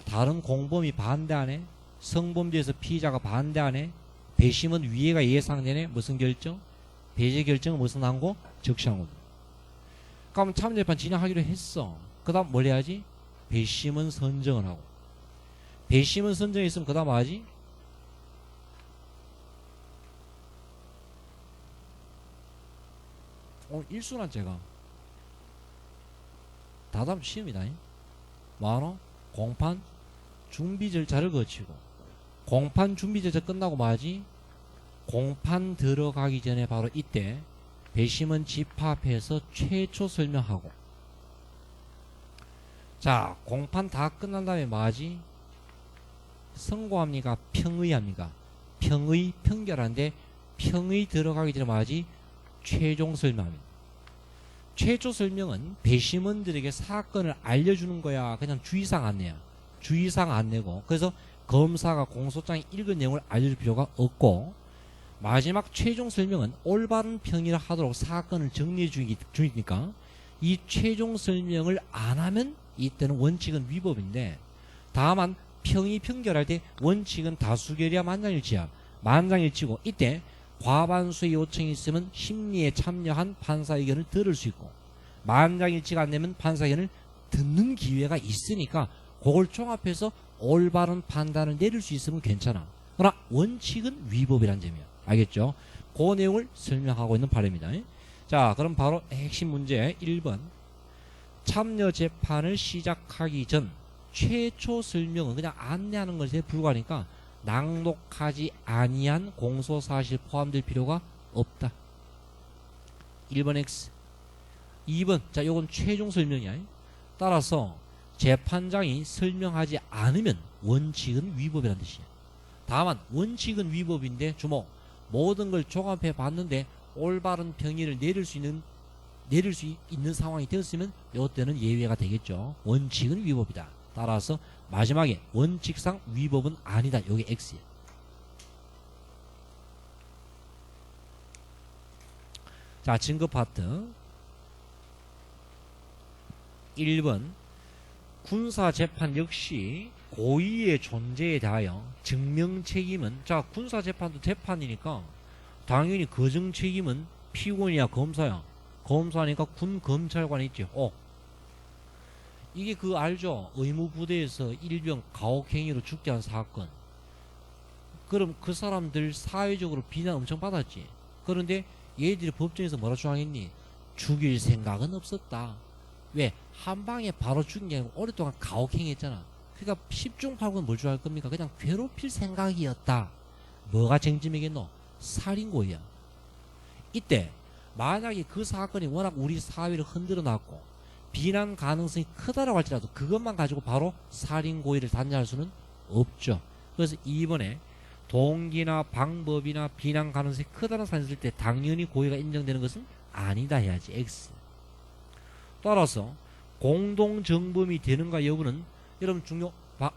다른 공범이 반대하네, 성범죄에서 피의자가 반대하네, 배심은 위해가 예상되네. 무슨 결정? 배제 결정은 무슨 한고? 적시한 거죠. 그럼 참여재판 진행하기로 했어. 그 다음 뭘 해야지? 배심원 선정을 하고, 배심원 선정이 있으면 그 다음 뭐하지? 오늘 일순환제가 다다음 시험이다. 뭐하노? 공판 준비 절차를 거치고, 공판 준비 절차 끝나고 뭐하지? 공판 들어가기 전에 바로 이때 배심원 집합해서 최초 설명하고, 자 공판 다 끝난 다음에 뭐하지? 선고합니까? 평의합니까? 평의, 평결한데 평의 들어가기 전에 뭐하지? 최종 설명합니다. 최초 설명은 배심원들에게 사건을 알려주는 거야, 그냥 주의사항 안내야. 주의사항 안내고, 그래서 검사가 공소장에 읽은 내용을 알려줄 필요가 없고, 마지막 최종 설명은 올바른 평의를 하도록 사건을 정리해 주니까 이 최종 설명을 안 하면 이때는 원칙은 위법인데, 다만 평의 평결할 때 원칙은 다수결이야 만장일치야. 만장일치고, 이때 과반수의 요청이 있으면 심리에 참여한 판사 의견을 들을 수 있고, 만장일치가 안 되면 판사 의견을 듣는 기회가 있으니까 그걸 종합해서 올바른 판단을 내릴 수 있으면 괜찮아. 그러나 원칙은 위법이란 점이야. 알겠죠? 그 내용을 설명하고 있는 바람입니다. 자, 그럼 바로 핵심 문제 1번. 참여 재판을 시작하기 전 최초 설명은 그냥 안내하는 것에 불과하니까 낭독하지 아니한 공소사실 포함될 필요가 없다. 1번 X. 2번. 자, 요건 최종 설명이야. 따라서 재판장이 설명하지 않으면 원칙은 위법이라는 뜻이야. 다만 원칙은 위법인데 주목, 모든 걸 종합해 봤는데 올바른 평의를 내릴 수 있는 상황이 되었으면 이때는 예외가 되겠죠. 원칙은 위법이다. 따라서 마지막에 원칙상 위법은 아니다. 요게 X야. 자, 증거 파트 1번. 군사재판 역시 고의의 존재에 대하여 증명 책임은, 자 군사재판도 재판이니까 당연히 거정 책임은 피고인이야 검사야. 검사니까 군 검찰관이 있지. 이게 그 알죠? 의무부대에서 일병 가혹행위로 죽게 한 사건. 그럼 그 사람들 사회적으로 비난 엄청 받았지. 그런데 얘들이 법정에서 뭐라 주장했니? 죽일 생각은 없었다. 왜? 한 방에 바로 죽인 게 아니고 오랫동안 가혹행위했잖아. 그러니까 10중 8구는 뭘 주장할 겁니까? 그냥 괴롭힐 생각이었다. 뭐가 쟁점이겠노? 살인고의야. 이때 만약에 그 사건이 워낙 우리 사회를 흔들어 놨고 비난 가능성이 크다라고 할지라도 그것만 가지고 바로 살인고의를 단죄할 수는 없죠. 그래서 이번에 동기나 방법이나 비난 가능성이 크다는 사안이 있을 때 당연히 고의가 인정되는 것은 아니다 해야지. X. 따라서 공동정범이 되는가 여부는 여러분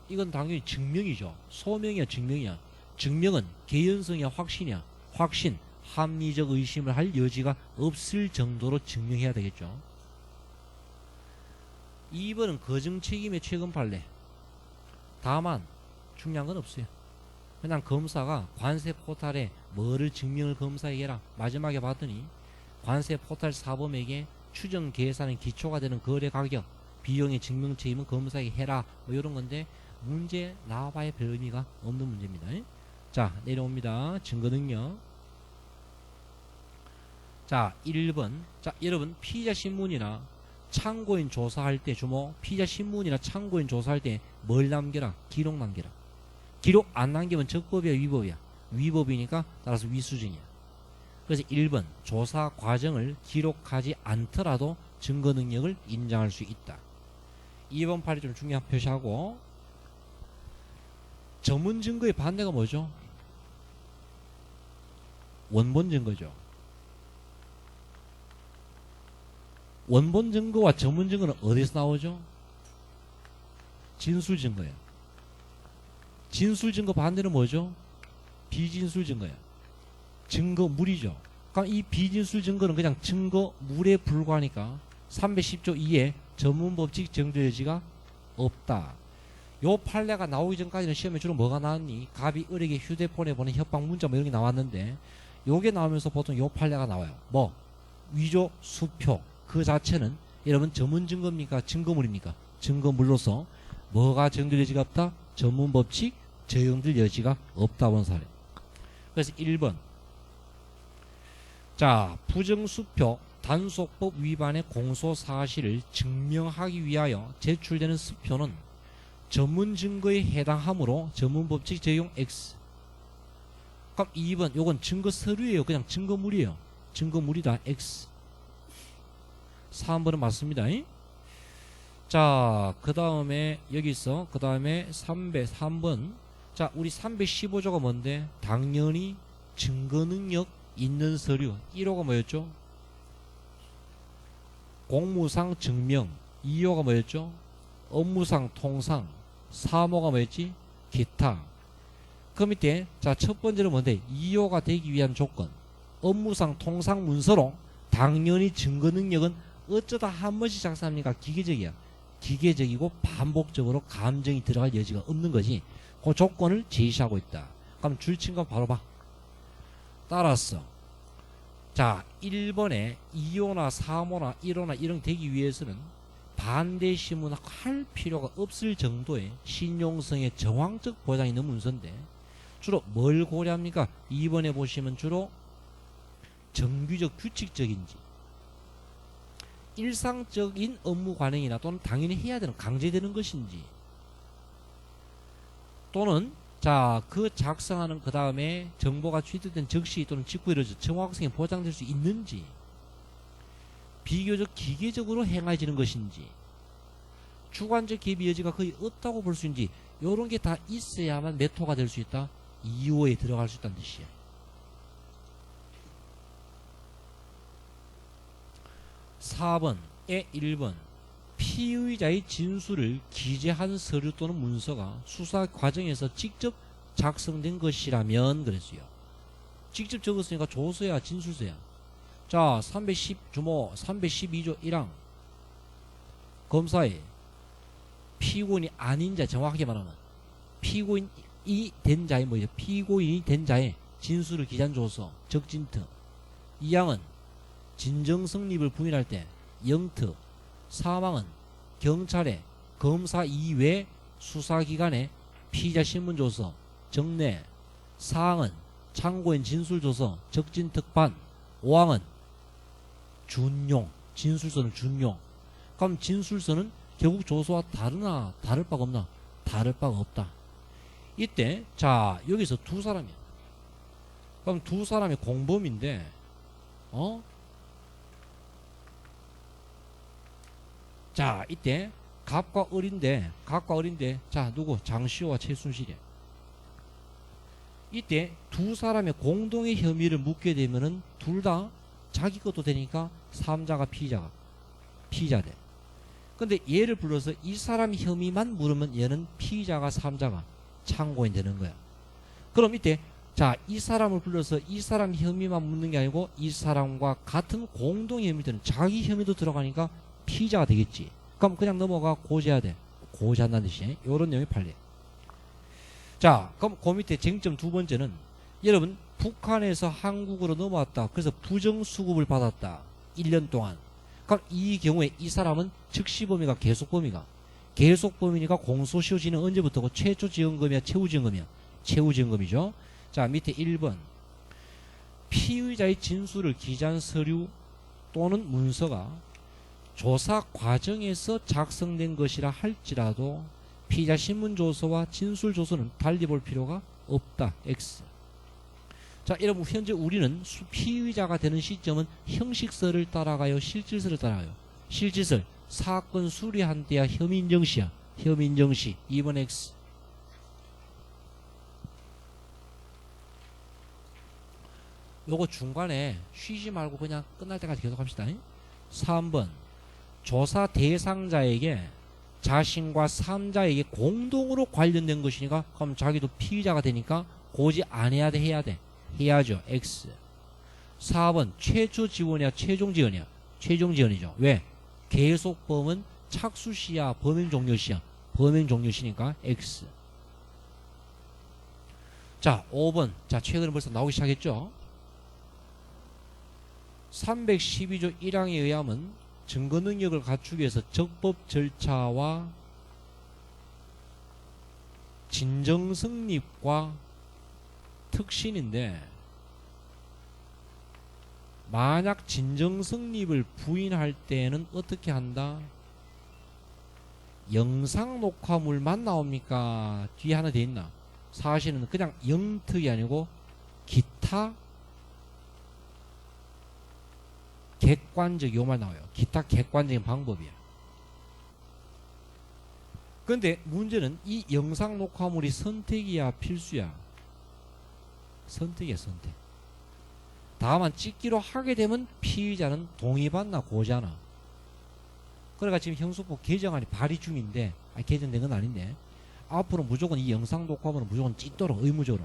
이건 당연히 증명이죠. 소명이야 증명이야. 증명은 개연성이야 확신이야. 확신, 합리적 의심을 할 여지가 없을 정도로 증명해야 되겠죠. 2번은 거정 책임의 최근 판례. 다만 중요한 건 없어요. 그냥 검사가 관세 포탈에 뭐를 증명을 검사에게 해라. 마지막에 봤더니 관세 포탈 사범에게 추정 계산의 기초가 되는 거래 가격, 비용의 증명 책임은 검사에게 해라. 뭐 이런 건데 문제 나와봐야 별 의미가 없는 문제입니다. 자, 내려옵니다. 증거 능력. 자, 1번. 자, 여러분 피의자 신문이나 참고인 조사할 때 주목, 피의자 신문이나 참고인 조사할 때 뭘 남겨라? 기록 남겨라. 기록 안 남기면 적법이야 위법이야? 위법이니까 따라서 위수준이야. 그래서 1번 조사 과정을 기록하지 않더라도 증거 능력을 인정할 수 있다. 2번 판이 좀 중요한 표시하고, 전문 증거의 반대가 뭐죠? 원본 증거죠. 원본 증거와 전문 증거는 어디서 나오죠? 진술 증거야. 진술 증거 반대는 뭐죠? 비진술 증거야. 증거물이죠. 그럼 이 비진술 증거는 그냥 증거물에 불과하니까 310조 2에 전문법칙 정죄 여지가 없다. 요 판례가 나오기 전까지는 시험에 주로 뭐가 나왔니? 갑이 을에게 휴대폰에 보낸 협박 문자 뭐 이런 게 나왔는데, 요게 나오면서 보통 요 판례가 나와요. 뭐 위조 수표 그 자체는 여러분 전문 증거입니까? 증거물입니까? 증거물로서 뭐가 적용될 여지가 없다? 전문법칙 적용될 여지가 없다 본 사례. 그래서 1번. 자, 부정수표 단속법 위반의 공소사실을 증명하기 위하여 제출되는 수표는 전문 증거에 해당하므로 전문법칙 적용 X. 그럼 2번 요건 증거 서류예요. 그냥 증거물이에요. 증거물이다 X. 3번은 맞습니다. 자, 그 다음에 여기서 그 다음에 3번. 자, 우리 315조가 뭔데? 당연히 증거능력 있는 서류. 1호가 뭐였죠? 공무상 증명. 2호가 뭐였죠? 업무상 통상. 3호가 뭐였지? 기타. 그 밑에 자, 첫 번째는 뭔데? 2호가 되기 위한 조건. 업무상 통상 문서로 당연히 증거 능력은 어쩌다 한 번씩 작성합니까? 기계적이야. 기계적이고 반복적으로 감정이 들어갈 여지가 없는 거지. 그 조건을 제시하고 있다. 그럼 줄친 거 바로 봐. 따라서 자, 1번에 2호나 3호나 1호나 이런 게 되기 위해서는 반대 신문할 필요가 없을 정도의 신용성의 정황적 보장이 있는 문서인데 주로 뭘 고려합니까? 2번에 보시면 주로 정규적 규칙적인지 일상적인 업무 관행이나 또는 당연히 해야 되는 강제되는 것인지 또는 자, 그 작성하는 그 다음에 정보가 취득된 즉시 또는 직후에 이루어져 정확성이 보장될 수 있는지 비교적 기계적으로 행해지는 것인지 주관적 개입 여지가 거의 없다고 볼 수 있는지 이런 게 다 있어야만 메토가 될 수 있다. 2호에 들어갈 수 있다는 뜻이야. 4번에 1번 피의자의 진술을 기재한 서류 또는 문서가 수사 과정에서 직접 작성된 것이라면 그랬어요. 직접 적었으니까 조서야 진술서야. 자, 310주모 312조 1항 검사에 피고인이 아닌 자, 정확하게 말하면 피고인이 된 자의 뭐예요? 피고인이 된 자의 진술을 기재한 조서 적진트. 2항은 진정성립을 부인할 때 영트. 3항은 경찰에 검사 이외 수사기관에 피의자 신문조서 정례. 4항은 참고인 진술조서 적진특판. 5항은 준용. 진술서는 준용. 그럼 진술서는 결국 조서와 다르나 다를 바가 없나? 다를 바가 없다. 이때 자, 여기서 두 사람이야. 그럼 두 사람이 공범인데 자, 이때 갑과 을인데 자, 누구? 장시호와 최순실이야. 이때 두 사람의 공동의 혐의를 묻게 되면은 둘 다 자기 것도 되니까 3자가 피의자 돼. 근데 얘를 불러서 이 사람 혐의만 물으면 얘는 피의자가 3자가 참고인 되는 거야. 그럼 이때 자, 이 사람을 불러서 이 사람 혐의만 묻는 게 아니고 이 사람과 같은 공동 혐의들은 자기 혐의도 들어가니까 피의자가 되겠지. 그럼 그냥 넘어가 고지해야 돼. 고지한다는 뜻이에요. 요런 내용이 판례. 자, 그럼 그 밑에 쟁점 두 번째는 여러분 북한에서 한국으로 넘어왔다. 그래서 부정수급을 받았다. 1년 동안. 그럼 이 경우에 이 사람은 즉시 범위가 계속 범위가. 계속 범위니까 공소시효지는 언제부터고 최초 지원금이야 최후 지원금이야. 최후 지원금이죠. 자, 밑에 1번. 피의자의 진술을 기재한 서류 또는 문서가 조사 과정에서 작성된 것이라 할지라도 피의자 신문조서와 진술조서는 달리 볼 필요가 없다. X. 자, 여러분 현재 우리는 피의자가 되는 시점은 형식서를 따라가요? 실질서를 따라가요? 실질서. 사건 수리한 때야 혐의 인정시야. 혐의 인정시. 2번 X. 요거 중간에 쉬지 말고 그냥 끝날 때까지 계속 합시다. 3번. 조사 대상자에게 자신과 3자에게 공동으로 관련된 것이니까 그럼 자기도 피의자가 되니까 고지 안 해야 돼? 해야 돼? 해야죠. X. 4번. 최초 지원이야 최종 지원이야? 최종 지원이죠. 왜? 계속범은 착수시야 범행 종료시야? 범행 종료시니까 X. 자, 5번. 자, 최근에 벌써 나오기 시작했죠. 312조 1항에 의하면 증거 능력을 갖추기 위해서 적법 절차와 진정 성립과 특신인데, 만약 진정 성립을 부인할 때는 어떻게 한다? 영상 녹화물만 나옵니까? 뒤에 하나 돼 있나? 사실은 그냥 영특이 아니고 기타 객관적, 요 말 나와요. 기타 객관적인 방법이야. 근데 문제는 이 영상 녹화물이 선택이야, 필수야? 선택이야, 선택. 다만 찍기로 하게 되면 피의자는 동의받나 고지하나. 그러니까 지금 형소법 개정안이 발의 중인데, 개정된 건 아닌데, 앞으로 무조건 이 영상 녹화물은 무조건 찍도록 의무적으로.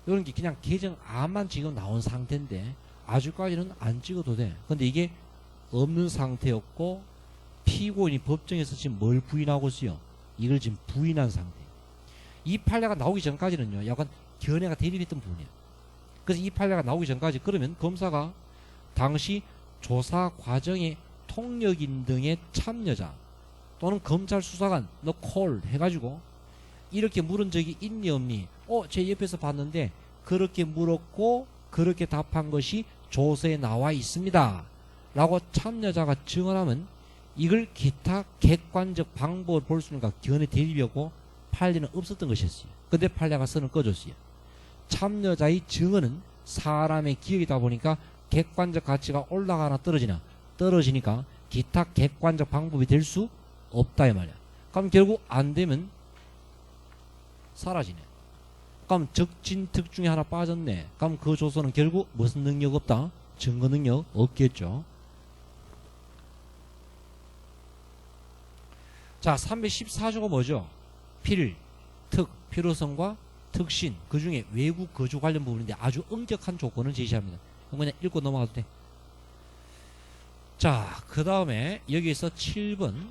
이런 게 그냥 개정안만 지금 나온 상태인데 아직까지는 안 찍어도 돼. 근데 이게 없는 상태였고, 피고인이 법정에서 지금 뭘 부인하고 있어요? 이걸 지금 부인한 상태. 이 판례가 나오기 전까지는요, 약간 견해가 대립했던 부분이에요. 그래서 이 판례가 나오기 전까지, 그러면 검사가 당시 조사 과정에 통역인 등의 참여자 또는 검찰 수사관 너 콜 해가지고 이렇게 물은 적이 있니 없니? 제 옆에서 봤는데 그렇게 물었고 그렇게 답한 것이 조서에 나와 있습니다 라고 참여자가 증언하면 이걸 기타 객관적 방법을 볼 수 있는가 견해 대립이었고 판례는 없었던 것이었어요. 근데 판례가 선을 꺼줬어요. 참여자의 증언은 사람의 기억이다 보니까 객관적 가치가 올라가나 떨어지나? 떨어지니까 기타 객관적 방법이 될 수 없다 이 말이야. 그럼 결국 안 되면 사라지네. 그럼 적진특 중에 하나 빠졌네. 그럼 그 조서는 결국 무슨 능력 없다? 증거 능력 없겠죠. 자, 314조가 뭐죠? 필, 특, 필요성과 특신, 그 중에 외국 거주 관련 부분인데 아주 엄격한 조건을 제시합니다. 그냥 읽고 넘어가도 돼. 자, 그 다음에 여기서 7번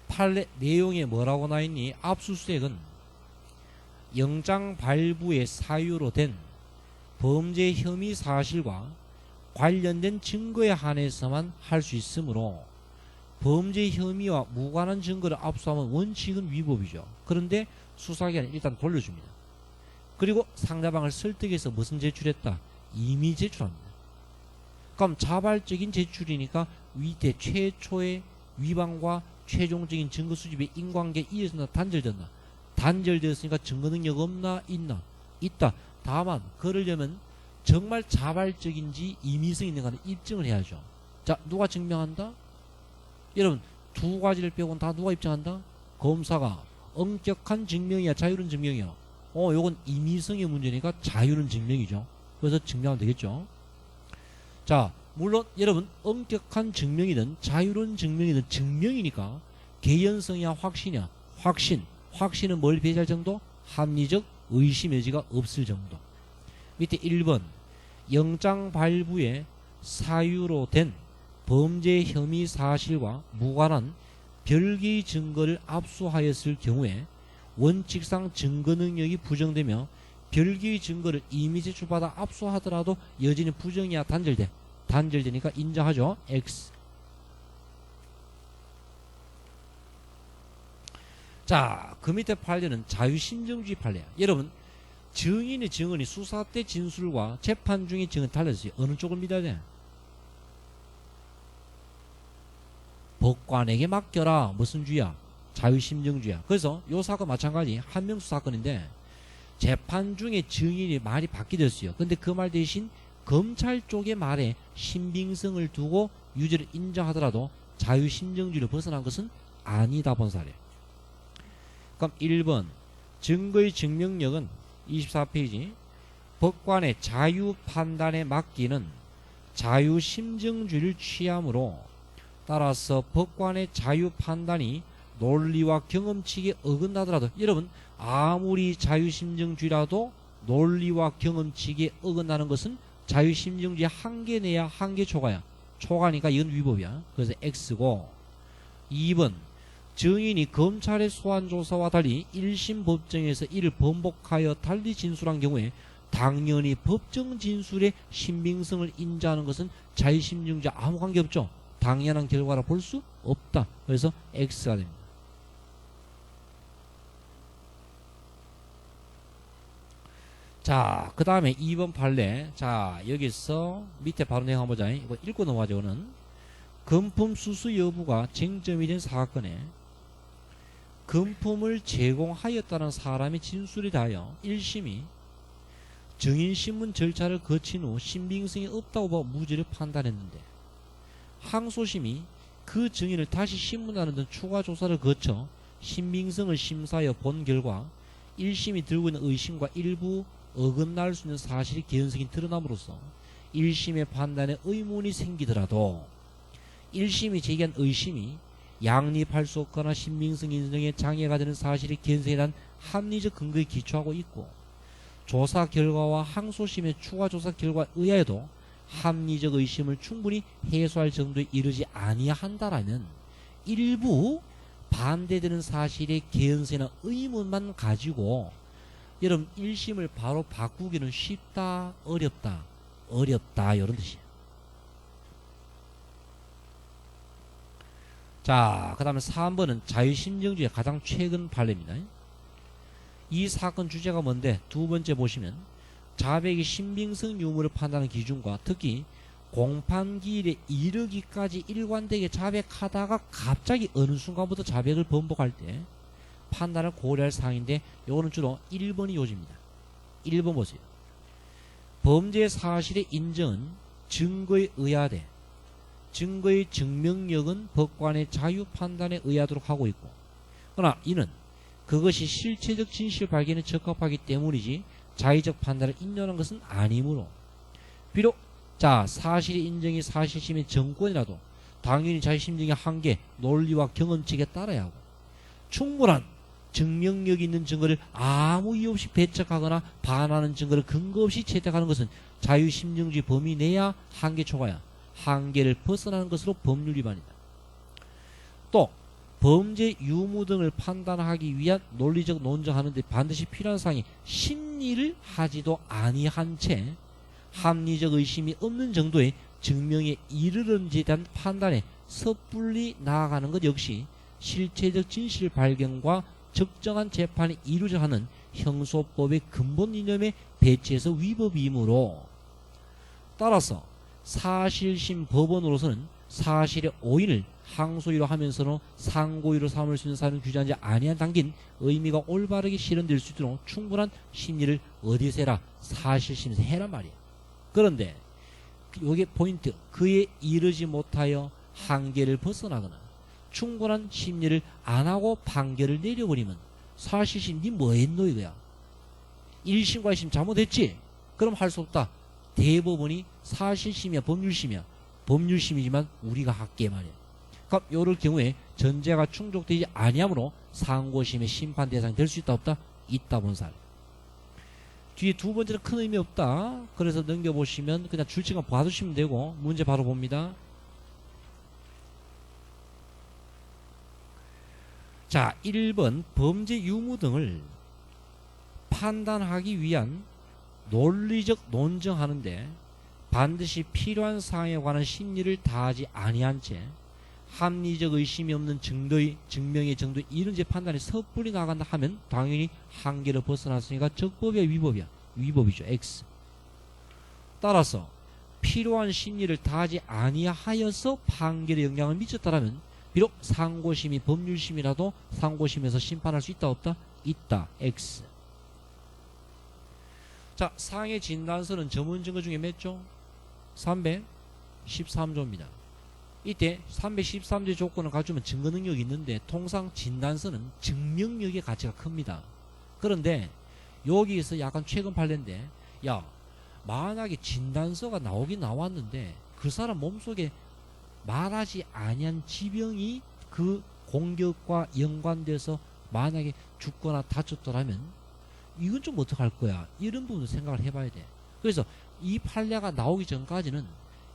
판례 내용에 뭐라고 나있니? 압수수색은 영장 발부의 사유로 된 범죄 혐의 사실과 관련된 증거에 한해서만 할 수 있으므로 범죄 혐의와 무관한 증거를 압수하면 원칙은 위법이죠. 그런데 수사기관은 일단 돌려줍니다. 그리고 상대방을 설득해서 무슨 제출했다? 이미 제출합니다. 그럼 자발적인 제출이니까 위태 최초의 위반과 최종적인 증거 수집의 인관계 이어졌나 단절됐나? 단절되었으니까 증거 능력 없나? 있나? 있다. 다만 그러려면 정말 자발적인지 임의성 있는가는 입증을 해야죠. 자, 누가 증명한다? 여러분, 두 가지를 빼고는 다 누가 입증한다? 검사가. 엄격한 증명이야, 자유로운 증명이야? 요건 임의성의 문제니까 자유로운 증명이죠. 그래서 증명하면 되겠죠. 자, 물론 여러분 엄격한 증명이든 자유로운 증명이든 증명이니까 개연성이야 확신이야? 확신은 뭘 배제할 정도? 합리적 의심 여지가 없을 정도. 밑에 1번 영장 발부의 사유로 된 범죄 혐의 사실과 무관한 별개의 증거를 압수하였을 경우에 원칙상 증거 능력이 부정되며 별개의 증거를 이미 제출받아 압수하더라도 여전히 부정이야 단절돼? 단절되니까 인정하죠. X. 자, 그 밑에 판례는 자유심정주의 판례야. 여러분, 증인의 증언이 수사 때 진술과 재판 중의 증언이 달라졌어요. 어느 쪽을 믿어야 돼? 법관에게 맡겨라. 무슨 주의야? 자유심정주의야. 그래서 요 사건 마찬가지 한명수 사건인데 재판 중에 증인이 말이 바뀌었어요. 근데 그 말 대신 검찰 쪽의 말에 신빙성을 두고 유죄를 인정하더라도 자유심정주의를 벗어난 것은 아니다 본 사례. 그럼 1번 증거의 증명력은 24페이지 법관의 자유판단에 맡기는 자유심정주의를 취하므로 따라서 법관의 자유판단이 논리와 경험칙에 어긋나더라도 여러분 아무리 자유심정주의라도 논리와 경험칙에 어긋나는 것은 자유심정주의 한계 내야 한계 초과야. 초과니까 이건 위법이야. 그래서 X고 2번 증인이 검찰의 소환조사와 달리 1심 법정에서 이를 번복하여 달리 진술한 경우에 당연히 법정 진술의 신빙성을 인정하는 것은 자의심증주와 아무 관계없죠. 당연한 결과라 볼 수 없다. 그래서 X가 됩니다. 자, 그 다음에 2번 판례. 자, 여기서 밑에 바로 내용해보자. 이거 읽고 넘어가죠. 이거는 금품 수수 여부가 쟁점이 된 사건에 금품을 제공하였다는 사람의 진술에 대하여 1심이 증인신문 절차를 거친 후 신빙성이 없다고 봐 무죄를 판단했는데 항소심이 그 증인을 다시 신문하는 등 추가 조사를 거쳐 신빙성을 심사하여 본 결과 1심이 들고 있는 의심과 일부 어긋날 수 있는 사실이 개연성이 드러남으로써 1심의 판단에 의문이 생기더라도 1심이 제기한 의심이 양립할 수 없거나 신빙성 인정에 장애가 되는 사실이 개연성에 대한 합리적 근거에 기초하고 있고 조사 결과와 항소심의 추가 조사 결과에 의하여도 합리적 의심을 충분히 해소할 정도에 이르지 아니한다라면 일부 반대되는 사실의 개연성이나 의문만 가지고 여러분 1심을 바로 바꾸기는 쉽다 어렵다 어렵다 이런 뜻이에요. 자, 그 다음에 3번은 자유심증주의 가장 최근 판례입니다. 이 사건 주제가 뭔데 두 번째 보시면 자백의 신빙성 유무를 판단하는 기준과 특히 공판기일에 이르기까지 일관되게 자백하다가 갑자기 어느 순간부터 자백을 번복할 때 판단을 고려할 사항인데 요거는 주로 1번이 요지입니다. 1번 보세요. 범죄 사실의 인정은 증거에 의하되 증거의 증명력은 법관의 자유 판단에 의하도록 하고 있고 그러나 이는 그것이 실체적 진실 발견에 적합하기 때문이지 자의적 판단을 인정하는 것은 아니므로 비록 자 사실의 인정이 사실심의 정권이라도 당연히 자의심증의 한계 논리와 경험칙에 따라야 하고 충분한 증명력이 있는 증거를 아무 이유 없이 배척하거나 반하는 증거를 근거 없이 채택하는 것은 자유심증주의 범위 내야 한계 초과야 한계를 벗어나는 것으로 법률 위반이다. 또 범죄 유무 등을 판단하기 위한 논리적 논증하는 데 반드시 필요한 사항이 심리를 하지도 아니한 채 합리적 의심이 없는 정도의 증명에 이르는지에 대한 판단에 섣불리 나아가는 것 역시 실체적 진실 발견과 적정한 재판이 이루어져 하는 형소법의 근본 이념에 배치해서 위법이므로 따라서 사실심 법원으로서는 사실의 오인을 항소유로 하면서는 상고유로 삼을 수 있는 사안을 규정하지 아니한 당긴 의미가 올바르게 실현될 수 있도록 충분한 심리를 어디서 해라? 사실심에서 해란 말이야. 그런데 여기 포인트 그에 이르지 못하여 한계를 벗어나거나 충분한 심리를 안 하고 판결을 내려버리면 사실심 니 뭐 했노 이거야. 1심과 2심 잘못했지? 그럼 할 수 없다. 대법원이 사실심이야 법률심이야. 법률심이지만 우리가 할게 말이야. 그럼 요럴 경우에 전제가 충족되지 아니하므로 상고심의 심판 대상이 될 수 있다 없다? 있다 본 사람. 뒤에 두 번째는 큰 의미 없다. 그래서 넘겨보시면 그냥 줄치만 봐두시면 되고 문제 바로 봅니다. 자, 1번 범죄 유무 등을 판단하기 위한 논리적 논증하는데 반드시 필요한 사항에 관한 심리를 다하지 아니한 채 합리적 의심이 없는 증명의 정도에 이른 제 판단이 섣불리 나간다 하면 당연히 한계를 벗어났으니까 적법이야 위법이야? 위법이죠. X. 따라서 필요한 심리를 다하지 아니하여서 판결에 영향을 미쳤다라면 비록 상고심이 법률심이라도 상고심에서 심판할 수 있다 없다? 있다. X. 자, 상해 진단서는 전문 증거 중에 몇 조? 313조입니다. 이때 313조의 조건을 갖추면 증거 능력이 있는데 통상 진단서는 증명력의 가치가 큽니다. 그런데 여기에서 약간 최근 판례인데 야 만약에 진단서가 나오긴 나왔는데 그 사람 몸속에 말하지 아니한 지병이 그 공격과 연관돼서 만약에 죽거나 다쳤더라면 이건 좀 어떡할 거야. 이런 부분도 생각을 해봐야 돼. 그래서 이 판례가 나오기 전까지는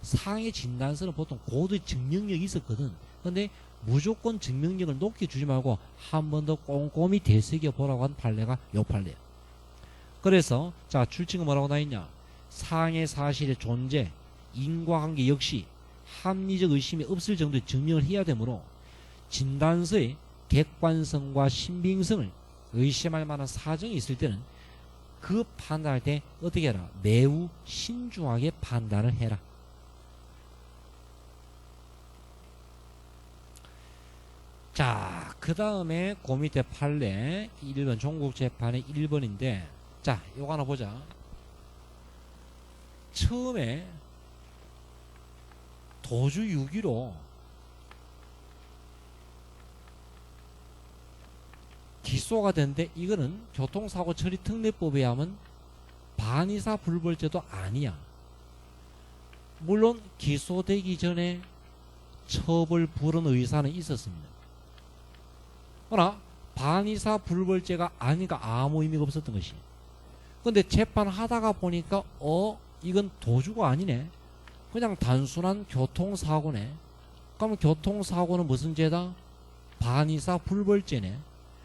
상해 진단서는 보통 고도의 증명력이 있었거든. 근데 무조건 증명력을 높게 주지 말고 한 번 더 꼼꼼히 되새겨 보라고 한 판례가 요 판례야. 그래서 자 출칙은 뭐라고 나있냐. 상해 사실의 존재, 인과관계 역시 합리적 의심이 없을 정도의 증명을 해야 되므로 진단서의 객관성과 신빙성을 의심할 만한 사정이 있을 때는 그 판단할 때 어떻게 해라. 매우 신중하게 판단을 해라. 자, 그 다음에 그 밑에 판례 1번 종국재판의 1번인데 자, 요거 하나 보자. 처음에 도주 유기로 기소가 된데 이거는 교통사고 처리 특례법에 의하면 반의사 불벌죄도 아니야. 물론 기소되기 전에 처벌 불허 의사는 있었습니다. 그러나 반의사 불벌죄가 아니까 아무 의미가 없었던 것이. 근데 재판하다가 보니까 이건 도주가 아니네. 그냥 단순한 교통사고네. 그럼 교통사고는 무슨 죄다? 반의사 불벌죄네.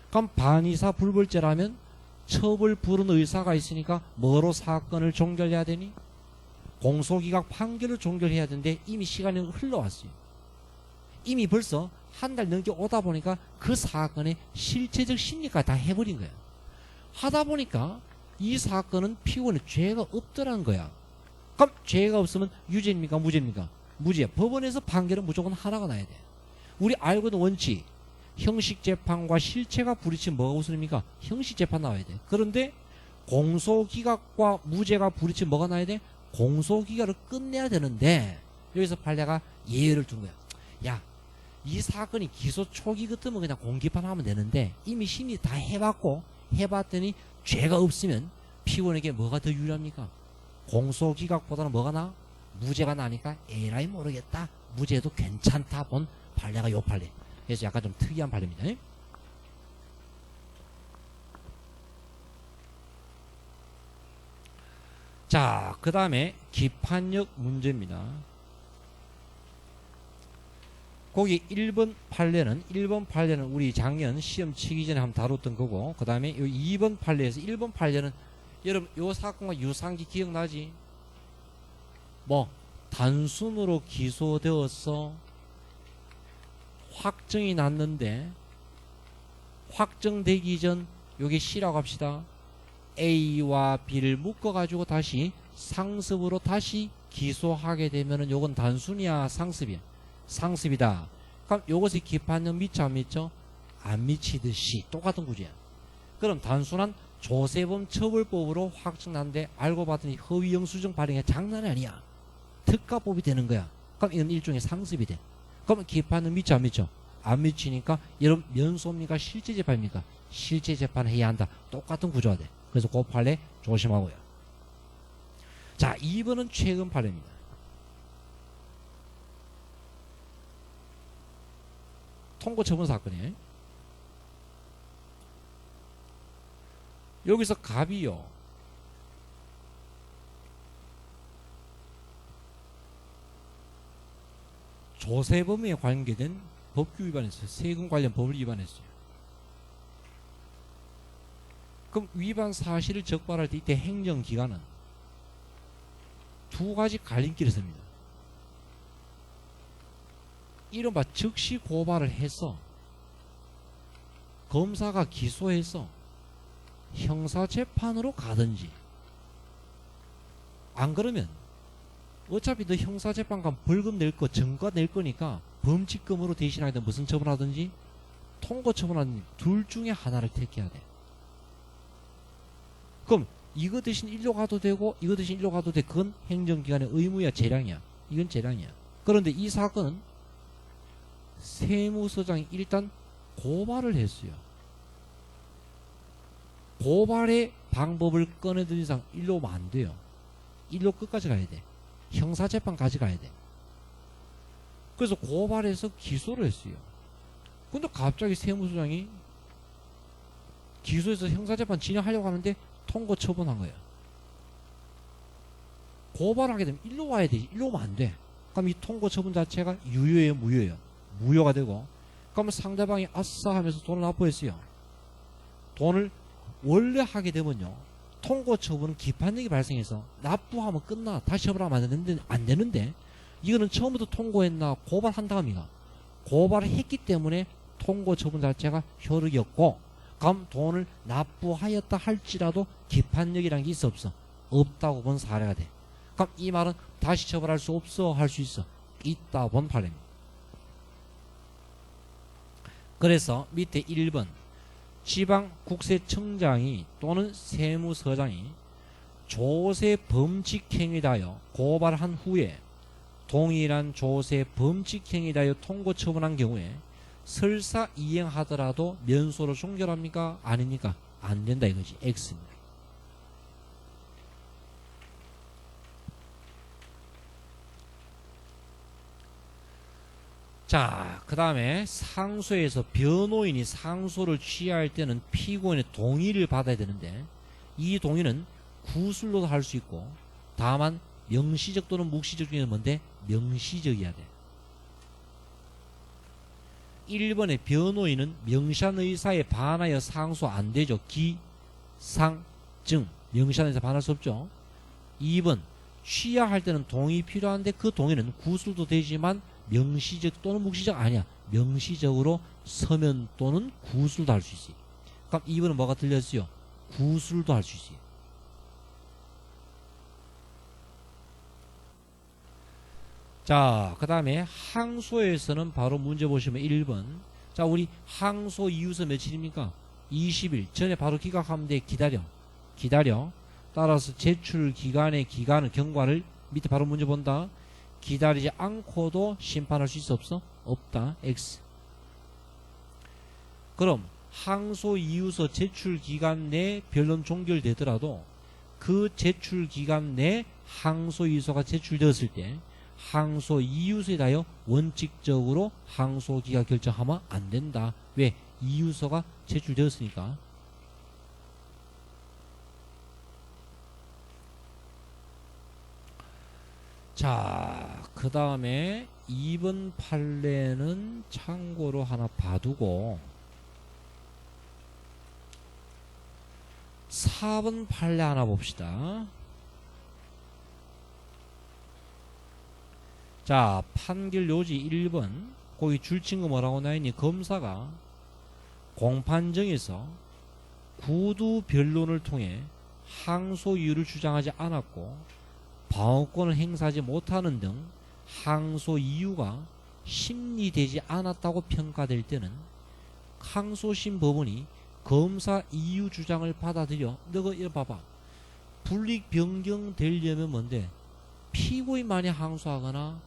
그럼 반의사 불벌죄라면 처벌 불허 의사가 있으니까 뭐로 사건을 종결해야 되니? 공소기각 판결을 종결해야 되는데 이미 시간이 흘러왔어요. 이미 벌써 한 달 넘게 오다 보니까 그 사건의 실체적 심리까지 다 해버린 거야. 하다 보니까 이 사건은 피고는 죄가 없더라는 거야. 그럼 죄가 없으면 유죄입니까? 무죄입니까? 무죄. 법원에서 판결은 무조건 하나가 나야 돼. 우리 알고 있는 원칙. 형식재판과 실체가 부딪히면 뭐가 우선입니까? 형식재판 나와야 돼. 그런데 공소기각과 무죄가 부딪히면 뭐가 나야 돼? 공소기각을 끝내야 되는데 여기서 판례가 예외를 둔 거야. 야, 이 사건이 기소 초기 같으면 그냥 공기판 하면 되는데 이미 심리 다 해봤더니 죄가 없으면 피고에게 뭐가 더 유리합니까? 공소기각보다는 뭐가 나? 무죄가 나니까 에라이 모르겠다. 무죄도 괜찮다 본 판례가 요 판례. 그래서 약간 좀 특이한 판례입니다. 자, 그 다음에 기판력 문제입니다. 거기 1번 판례는 우리 작년 시험 치기 전에 한번 다뤘던 거고, 그 다음에 2번 판례에서 1번 판례는 여러분 요 사건과 유사한게 기억나지? 뭐 단순으로 기소되어서 확정이 났는데 확정되기 전 요게 C라고 합시다. A와 B를 묶어가지고 다시 상습으로 다시 기소하게 되면은 요건 단순이야 상습이야? 상습이다. 그럼 요것이 기판력 미쳐 안 미쳐? 안 미치듯이 똑같은 구조야. 그럼 단순한 조세범 처벌법으로 확정났는데 알고 봤더니 허위 영수증 발행에 장난이 아니야. 특가법이 되는 거야. 그럼 이건 일종의 상습이 돼. 그럼 기판력 미쳐 안 미쳐? 안 미치니까 여러분 면소입니까? 실제 재판입니까? 실제 재판 해야 한다. 똑같은 구조가 돼. 그래서 그 판례 조심하고요. 자, 2번은 최근 판례입니다. 통고 처분 사건이에요. 여기서 갑이요. 조세범에 관계된 법규 위반했어요. 세금 관련 법을 위반했어요. 그럼 위반 사실을 적발할 때 이때 행정기관은 두 가지 갈림길을 씁니다. 이른바 즉시 고발을 해서 검사가 기소해서 형사재판으로 가든지, 안 그러면 어차피 너 형사재판 가면 벌금 낼 거, 증거 낼 거니까 범칙금으로 대신하든 무슨 처분하든지 통고 처분하든지 둘 중에 하나를 택해야 돼. 그럼 이거 대신 일로 가도 되고 이거 대신 일로 가도 돼. 그건 행정기관의 의무야, 재량이야. 이건 재량이야. 그런데 이 사건은 세무서장이 일단 고발을 했어요. 고발의 방법을 꺼내든 이상 일로 오면 안 돼요. 일로 끝까지 가야 돼. 형사재판까지 가야 돼. 그래서 고발해서 기소를 했어요. 근데 갑자기 세무서장이 기소해서 형사재판 진행하려고 하는데 통고 처분한 거예요. 고발하게 되면 일로 와야 돼. 일로 오면 안 돼. 그럼 이 통고 처분 자체가 유효예요, 무효예요? 무효가 되고, 그러면 상대방이 아싸 하면서 돈을 납부했어요. 돈을 원래 하게 되면요, 통고 처분은 기판력이 발생해서 납부하면 끝나. 다시 처벌하면 안 되는데 이거는 처음부터 통고했나 고발한 다음이가 고발을 했기 때문에 통고 처분 자체가 효력이 없고, 그럼 돈을 납부하였다 할지라도 기판력이란 게 있어 없어? 없다고 본 사례가 돼. 그럼 이 말은 다시 처벌할 수 없어? 할 수 있어? 있다 본 판례입니다. 그래서 밑에 1번 지방국세청장이 또는 세무서장이 조세 범칙행위에 대하여 고발한 후에 동일한 조세 범칙행위에 대하여 통고 처분한 경우에 설사 이행하더라도 면소로 종결합니까? 아닙니까? 안 된다 이거지. X입니다. 자, 그 다음에 상소에서 변호인이 상소를 취하할 때는 피고인의 동의를 받아야 되는데 이 동의는 구술로도 할 수 있고 다만 명시적 또는 묵시적 중에는 뭔데? 명시적이어야 돼. 1번의 변호인은 명시한 의사에 반하여 상소 안 되죠. 기, 상, 증. 명시한 의사에 반할 수 없죠. 2번 취하할 때는 동의 필요한데 그 동의는 구술도 되지만 명시적 또는 묵시적 아니야. 명시적으로 서면 또는 구술도 할 수 있어요. 그럼 2번은 뭐가 들렸어요? 구술도 할 수 있어요. 자, 그 다음에 항소에서는 바로 문제 보시면 1번. 자, 우리 항소 이유서 며칠입니까? 20일. 전에 바로 기각하면 돼. 기다려. 따라서 제출 기간의 기간을 경과를 밑에 바로 문제 본다. 기다리지 않고도 심판할 수 있어 없어? 없다. X. 그럼 항소 이유서 제출 기간 내 변론 종결되더라도 그 제출 기간 내 항소 이유서가 제출되었을 때 항소 이유서에 대하여 원칙적으로 항소 기각 결정하면 안 된다. 왜? 이유서가 제출되었으니까. 자, 그 다음에 2번 판례는 참고로 하나 봐두고 4번 판례 하나 봅시다. 자, 판결 요지 1번. 거기 줄친거 뭐라고 나있니? 검사가 공판정에서 구두 변론을 통해 항소 이유를 주장하지 않았고 방어권을 행사하지 못하는 등 항소 이유가 심리되지 않았다고 평가될 때는 항소심 법원이 검사 이유 주장을 받아들여. 너가 이거 봐봐. 불이익 변경되려면 뭔데? 피고인만이 항소하거나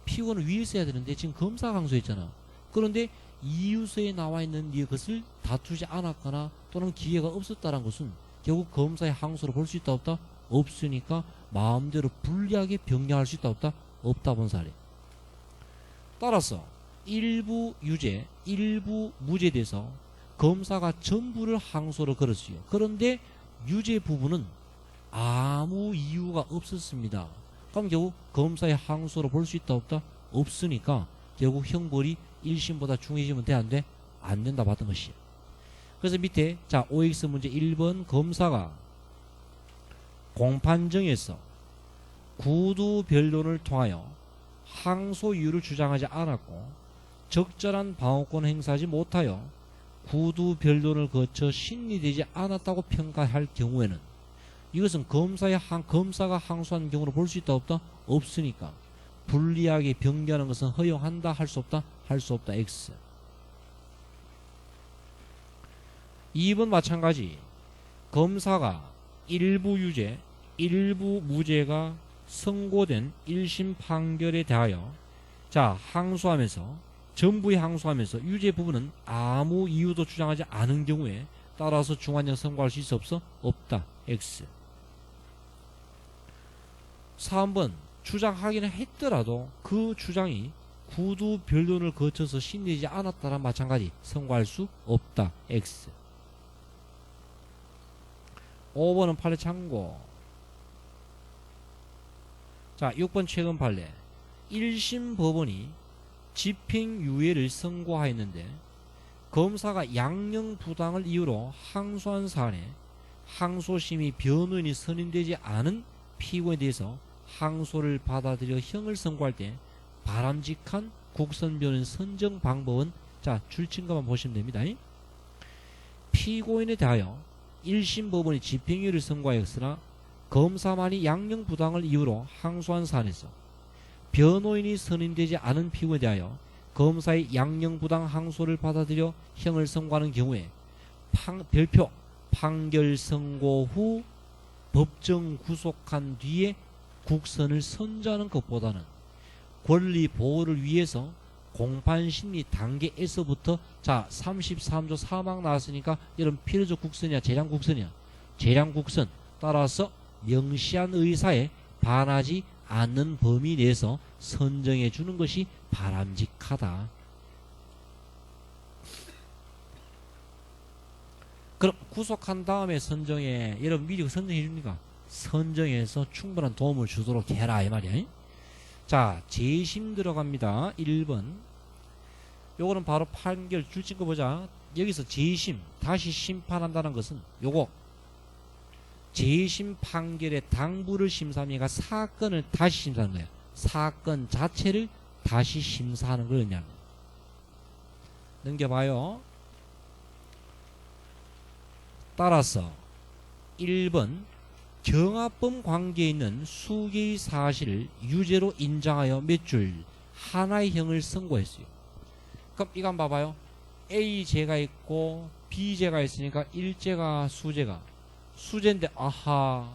피고는 위에 있어야 되는데 지금 검사가 항소했잖아. 그런데 이유서에 나와 있는 이것을 다투지 않았거나 또는 기회가 없었다는 것은 결국 검사의 항소로 볼 수 있다 없다? 없으니까 마음대로 불리하게 변경할 수 있다 없다? 없다 본 사례. 따라서 일부 유죄, 일부 무죄에 대해서 검사가 전부를 항소를 걸었어요. 그런데 유죄 부분은 아무 이유가 없었습니다. 그럼 결국 검사의 항소로 볼 수 있다 없다? 없으니까 결국 형벌이 1심보다 중해지면 돼 안 돼? 안 된다 봤던 것이에요. 그래서 밑에 자 OX 문제 1번 검사가 공판정에서 구두 변론을 통하여 항소 이유를 주장하지 않았고 적절한 방어권을 행사하지 못하여 구두 변론을 거쳐 심리되지 않았다고 평가할 경우에는 이것은 검사가 항소한 경우로 볼 수 있다 없다? 없으니까 불리하게 변경하는 것은 허용한다 할 수 없다? 할 수 없다. X. 2번 마찬가지. 검사가 일부 유죄, 일부 무죄가 선고된 1심 판결에 대하여 자 항소하면서 전부에 항소하면서 유죄 부분은 아무 이유도 주장하지 않은 경우에 따라서 중환형 선고할 수 있어 없어? 없다. X. 3번 주장하기는 했더라도 그 주장이 구두 변론을 거쳐서 심리되지 않았다란 마찬가지 선고할 수 없다. X. 5번은 판례 참고. 자 6번 최근 판례. 1심 법원이 집행유예를 선고하였는데 검사가 양형 부당을 이유로 항소한 사안에 항소심이 변호인이 선임되지 않은 피고에 대해서 항소를 받아들여 형을 선고할 때 바람직한 국선 변호인 선정 방법은 자 줄친것만 보시면 됩니다. 피고인에 대하여 1심 법원이 집행유예를 선고하였으나 검사만이 양형 부당을 이유로 항소한 사안에서 변호인이 선임되지 않은 피고에 대하여 검사의 양형 부당 항소를 받아들여 형을 선고하는 경우에 별표 판결 선고 후 법정 구속한 뒤에 국선을 선고하는 것보다는 권리 보호를 위해서 공판심리 단계에서부터 자 33조 사망 나왔으니까 이런 필요적 국선이야 재량 국선이야 재량 국선 따라서 명시한 의사에 반하지 않는 범위 내에서 선정해 주는 것이 바람직하다. 그럼 구속한 다음에 선정해 여러분 미리 선정해 줍니까? 선정해서 충분한 도움을 주도록 해라 이 말이야. 자 재심 들어갑니다. 1번 요거는 바로 판결 줄친 거 보자. 여기서 재심 다시 심판한다는 것은 요거 재심 판결의 당부를 심사하니까 사건을 다시 심사하는 거예요. 사건 자체를 다시 심사하는 걸 의미합니다. 넘겨봐요. 따라서 1번 경합범 관계에 있는 수개의 사실을 유죄로 인정하여 몇 줄 하나의 형을 선고했어요. 그럼 이거 한번 봐봐요. A죄가 있고 B죄가 있으니까 1죄가 수죄가 수죄인데 아하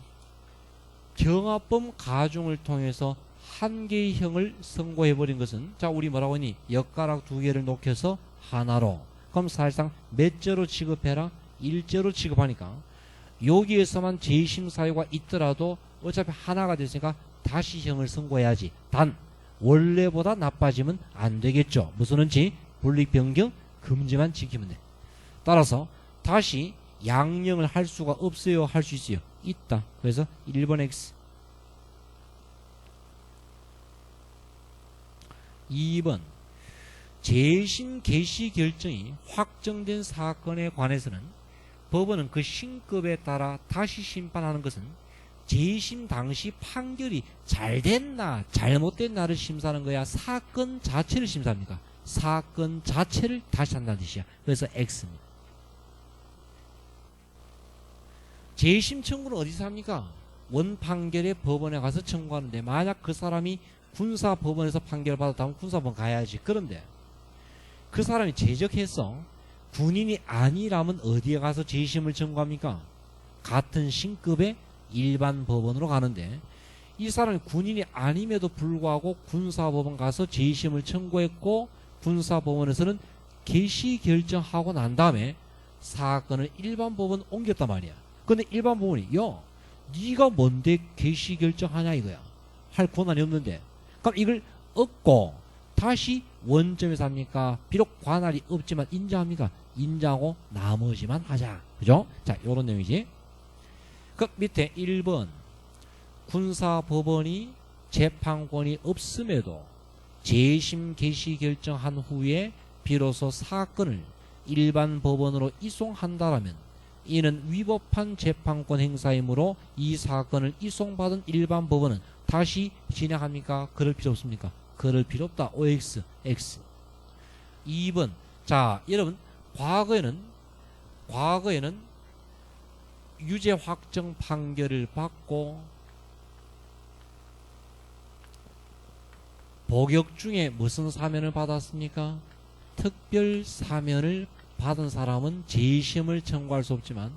경합범 가중을 통해서 한 개의 형을 선고해버린 것은 자 우리 뭐라고 하니 엿가락 두 개를 녹여서 하나로 그럼 사실상 몇 죄로 취급해라 1죄로 취급하니까 여기에서만 재심 사유가 있더라도 어차피 하나가 됐으니까 다시 형을 선고해야지. 단 원래보다 나빠지면 안 되겠죠. 무슨 원칙? 불이익 변경 금지만 지키면 돼. 따라서 다시 양형을 할 수가 없어요? 할 수 있어요? 있다. 그래서 1번 X 2번 재심 개시 결정이 확정된 사건에 관해서는 법원은 그 신급에 따라 다시 심판하는 것은 재심 당시 판결이 잘 됐나 잘못됐나를 심사하는 거야. 사건 자체를 심사합니까? 사건 자체를 다시 한다는 뜻이야. 그래서 X입니다. 재심 청구는 어디서 합니까? 원판결에 법원에 가서 청구하는데 만약 그 사람이 군사법원에서 판결을 받았다면 군사법원 가야지. 그런데 그 사람이 제적해서 군인이 아니라면 어디에 가서 재심을 청구합니까? 같은 신급의 일반 법원으로 가는데 이 사람이 군인이 아님에도 불구하고 군사법원 가서 재심을 청구했고 군사법원에서는 개시 결정하고 난 다음에 사건을 일반 법원 옮겼단 말이야. 근데 일반 법원이 야 네가 뭔데 개시 결정하냐 이거야. 할 권한이 없는데 그럼 이걸 얻고 다시 원점에서 합니까? 비록 관할이 없지만 인정합니까? 인정하고 나머지만 하자. 그죠? 자, 요런 내용이지. 그 밑에 1번 군사법원이 재판권이 없음에도 재심 개시 결정한 후에 비로소 사건을 일반 법원으로 이송한다라면 이는 위법한 재판권 행사이므로 이 사건을 이송받은 일반 법원은 다시 진행합니까? 그럴 필요 없습니까? 그럴 필요 없다. OX, X. 2번. 자, 여러분, 과거에는 유죄 확정 판결을 받고 복역 중에 무슨 사면을 받았습니까? 특별 사면을 받은 사람은 재심을 청구할 수 없지만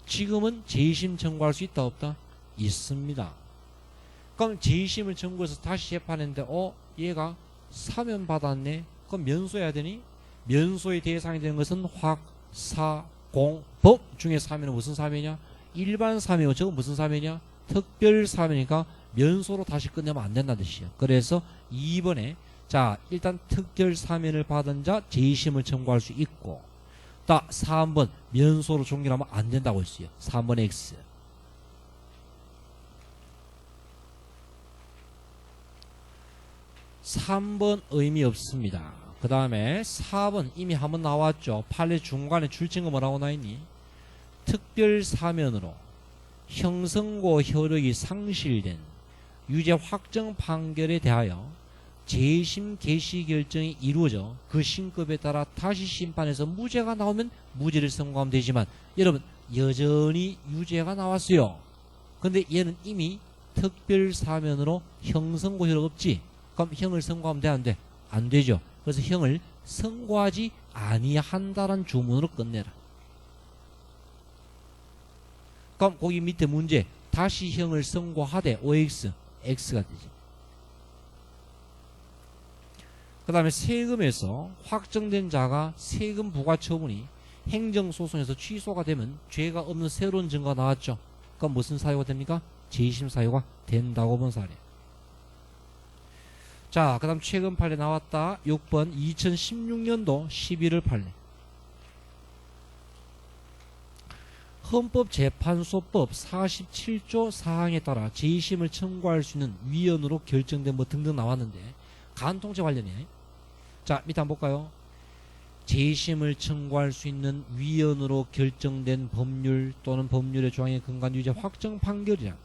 지금은 재심 청구할 수 있다 없다? 있습니다. 그럼 재심을 청구해서 다시 재판했는데 얘가 사면 받았네. 그럼 면소해야 되니? 면소의 대상이 되는 것은 확, 사, 공, 법 중에 사면은 무슨 사면이냐? 일반 사면이고 저건 무슨 사면이냐? 특별 사면이니까 면소로 다시 끝내면 안 된다는 뜻이야. 그래서 2번에 자 일단 특별 사면을 받은 자 재심을 청구할 수 있고 딱 3번 면소로 종결하면 안 된다고 했어요. 3번 X. 3번 의미 없습니다. 그 다음에 4번 이미 한번 나왔죠. 판례 중간에 줄친 거 뭐라고 나있니? 특별 사면으로 형성고 효력이 상실된 유죄 확정 판결에 대하여 재심 개시 결정이 이루어져 그 신급에 따라 다시 심판해서 무죄가 나오면 무죄를 선고하면 되지만 여러분 여전히 유죄가 나왔어요. 근데 얘는 이미 특별 사면으로 형선고 효력 없지. 그럼 형을 선고하면 돼, 안 돼? 안 되죠. 그래서 형을 선고하지 아니한다는 주문으로 끝내라. 그럼 거기 밑에 문제 다시 형을 선고하되 OX X가 되지. 그 다음에 세금에서 확정된 자가 세금 부과 처분이 행정소송에서 취소가 되면 죄가 없는 새로운 증거가 나왔죠. 그럼 무슨 사유가 됩니까? 재심 사유가 된다고 본 사례. 자, 그 다음 최근 판례 나왔다. 6번 2016년도 11월 판례. 헌법재판소법 47조 사항에 따라 재심을 청구할 수 있는 위원으로 결정된 뭐 등등 나왔는데 간통죄 관련이에요. 자, 밑에 한번 볼까요? 재심을 청구할 수 있는 위원으로 결정된 법률 또는 법률의 조항에 근거한 유죄 확정 판결이란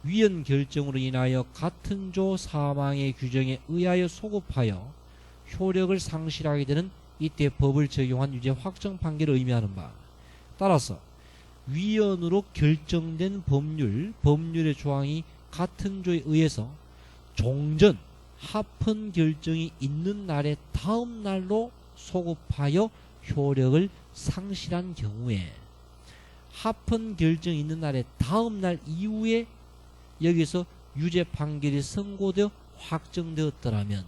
위원 결정으로 인하여 같은 조 사망의 규정에 의하여 소급하여 효력을 상실하게 되는 이때 법을 적용한 유죄 확정 판결을 의미하는 바. 따라서 위원으로 결정된 법률의 조항이 같은 조에 의해서 종전 합헌 결정이 있는 날의 다음 날로 소급하여 효력을 상실한 경우에 합헌 결정이 있는 날의 다음 날 이후에 여기서 유죄 판결이 선고되어 확정되었더라면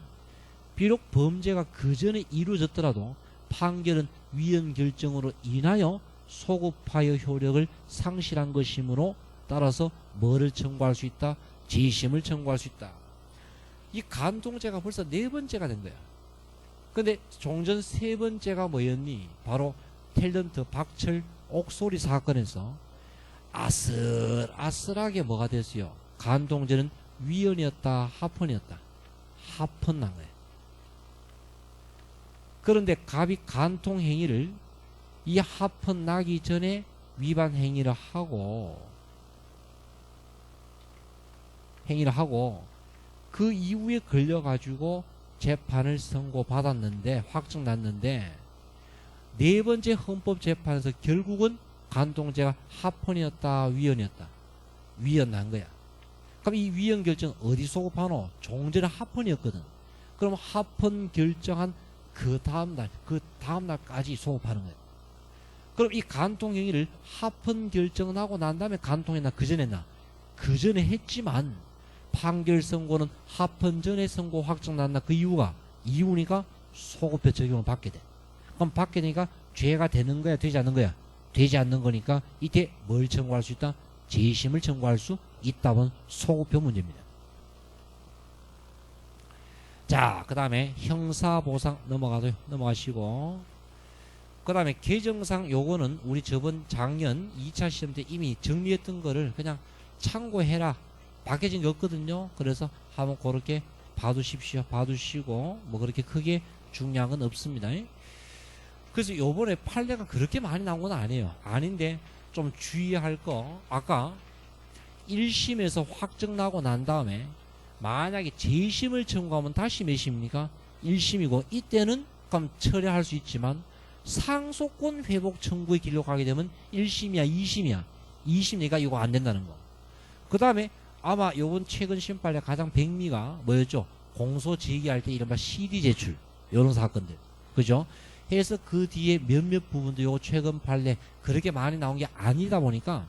비록 범죄가 그 전에 이루어졌더라도 판결은 위헌 결정으로 인하여 소급하여 효력을 상실한 것이므로 따라서 뭐를 청구할 수 있다? 재심을 청구할 수 있다. 이 간통죄가 벌써 4번째가 된 거야. 근데 종전 3번째가 뭐였니? 바로 탤런트 박철 옥소리 사건에서 아슬아슬하게 뭐가 됐어요? 간통죄는 위헌이었다, 합헌이었다. 합헌 난 거야. 그런데 갑이 간통 행위를 이 합헌 나기 전에 위반 행위를 하고 그 이후에 걸려가지고 재판을 선고받았는데 확정 났는데 4번째 헌법재판에서 결국은 간통죄가 합헌이었다, 위헌이었다. 위헌 난 거야. 그럼 이 위헌 결정 어디 소급하노? 종전에 합헌이었거든. 그럼 합헌 결정한 그 다음날까지 소급하는 거야. 그럼 이 간통 행위를 합헌 결정하고 난 다음에 간통했나 그 전에 했나? 그 전에 했지만 판결 선고는 합헌 전에 선고 확정 났나? 그 이유니까 소급해 적용을 받게 돼. 그럼 받게 되니까 죄가 되는 거야, 되지 않는 거야? 되지 않는 거니까 이때 뭘 청구할 수 있다? 재심을 청구할 수 있다는 소급표 문제입니다. 자, 그 다음에 형사보상 넘어가시고 그 다음에 개정상 요거는 우리 저번 작년 2차 시험 때 이미 정리했던 거를 그냥 참고해라. 바뀌어진 게 없거든요. 그래서 한번 그렇게 봐두시고 뭐 그렇게 크게 중요한 건 없습니다. 그래서 요번에 판례가 그렇게 많이 나온 건 아니에요. 아닌데 좀 주의할 거 아까 1심에서 확정 나고 난 다음에 만약에 재심을 청구하면 다시 몇 심입니까? 1심이고 이때는 그럼 철회할 수 있지만 상속권 회복 청구에 길로 가게 되면 1심이야 2심이야 2심이니까 이거 안 된다는 거. 그 다음에 아마 요번 최근 심판의 가장 백미가 뭐였죠? 공소 제기할 때 이른바 CD 제출 요런 사건들 그죠? 해서 그 뒤에 몇몇 부분도 요거 최근 판례 그렇게 많이 나온 게 아니다 보니까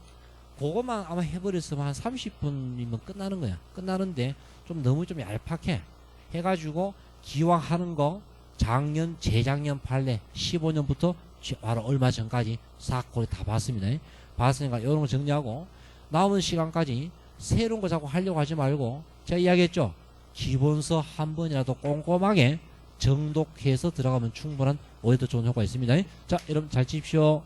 그것만 아마 해버렸으면 한 30분이면 끝나는 거야. 끝나는데 좀 너무 좀 얄팍해 해가지고 기왕 하는 거 작년 재작년 판례 15년부터 바로 얼마 전까지 사건을 다 봤습니다. 봤으니까 요런 거 정리하고 남은 시간까지 새로운 거 자꾸 하려고 하지 말고 제가 이야기했죠. 기본서 한 번이라도 꼼꼼하게 정독해서 들어가면 충분한 오해도 좋은 효과가 있습니다. 자, 여러분 잘 치십시오.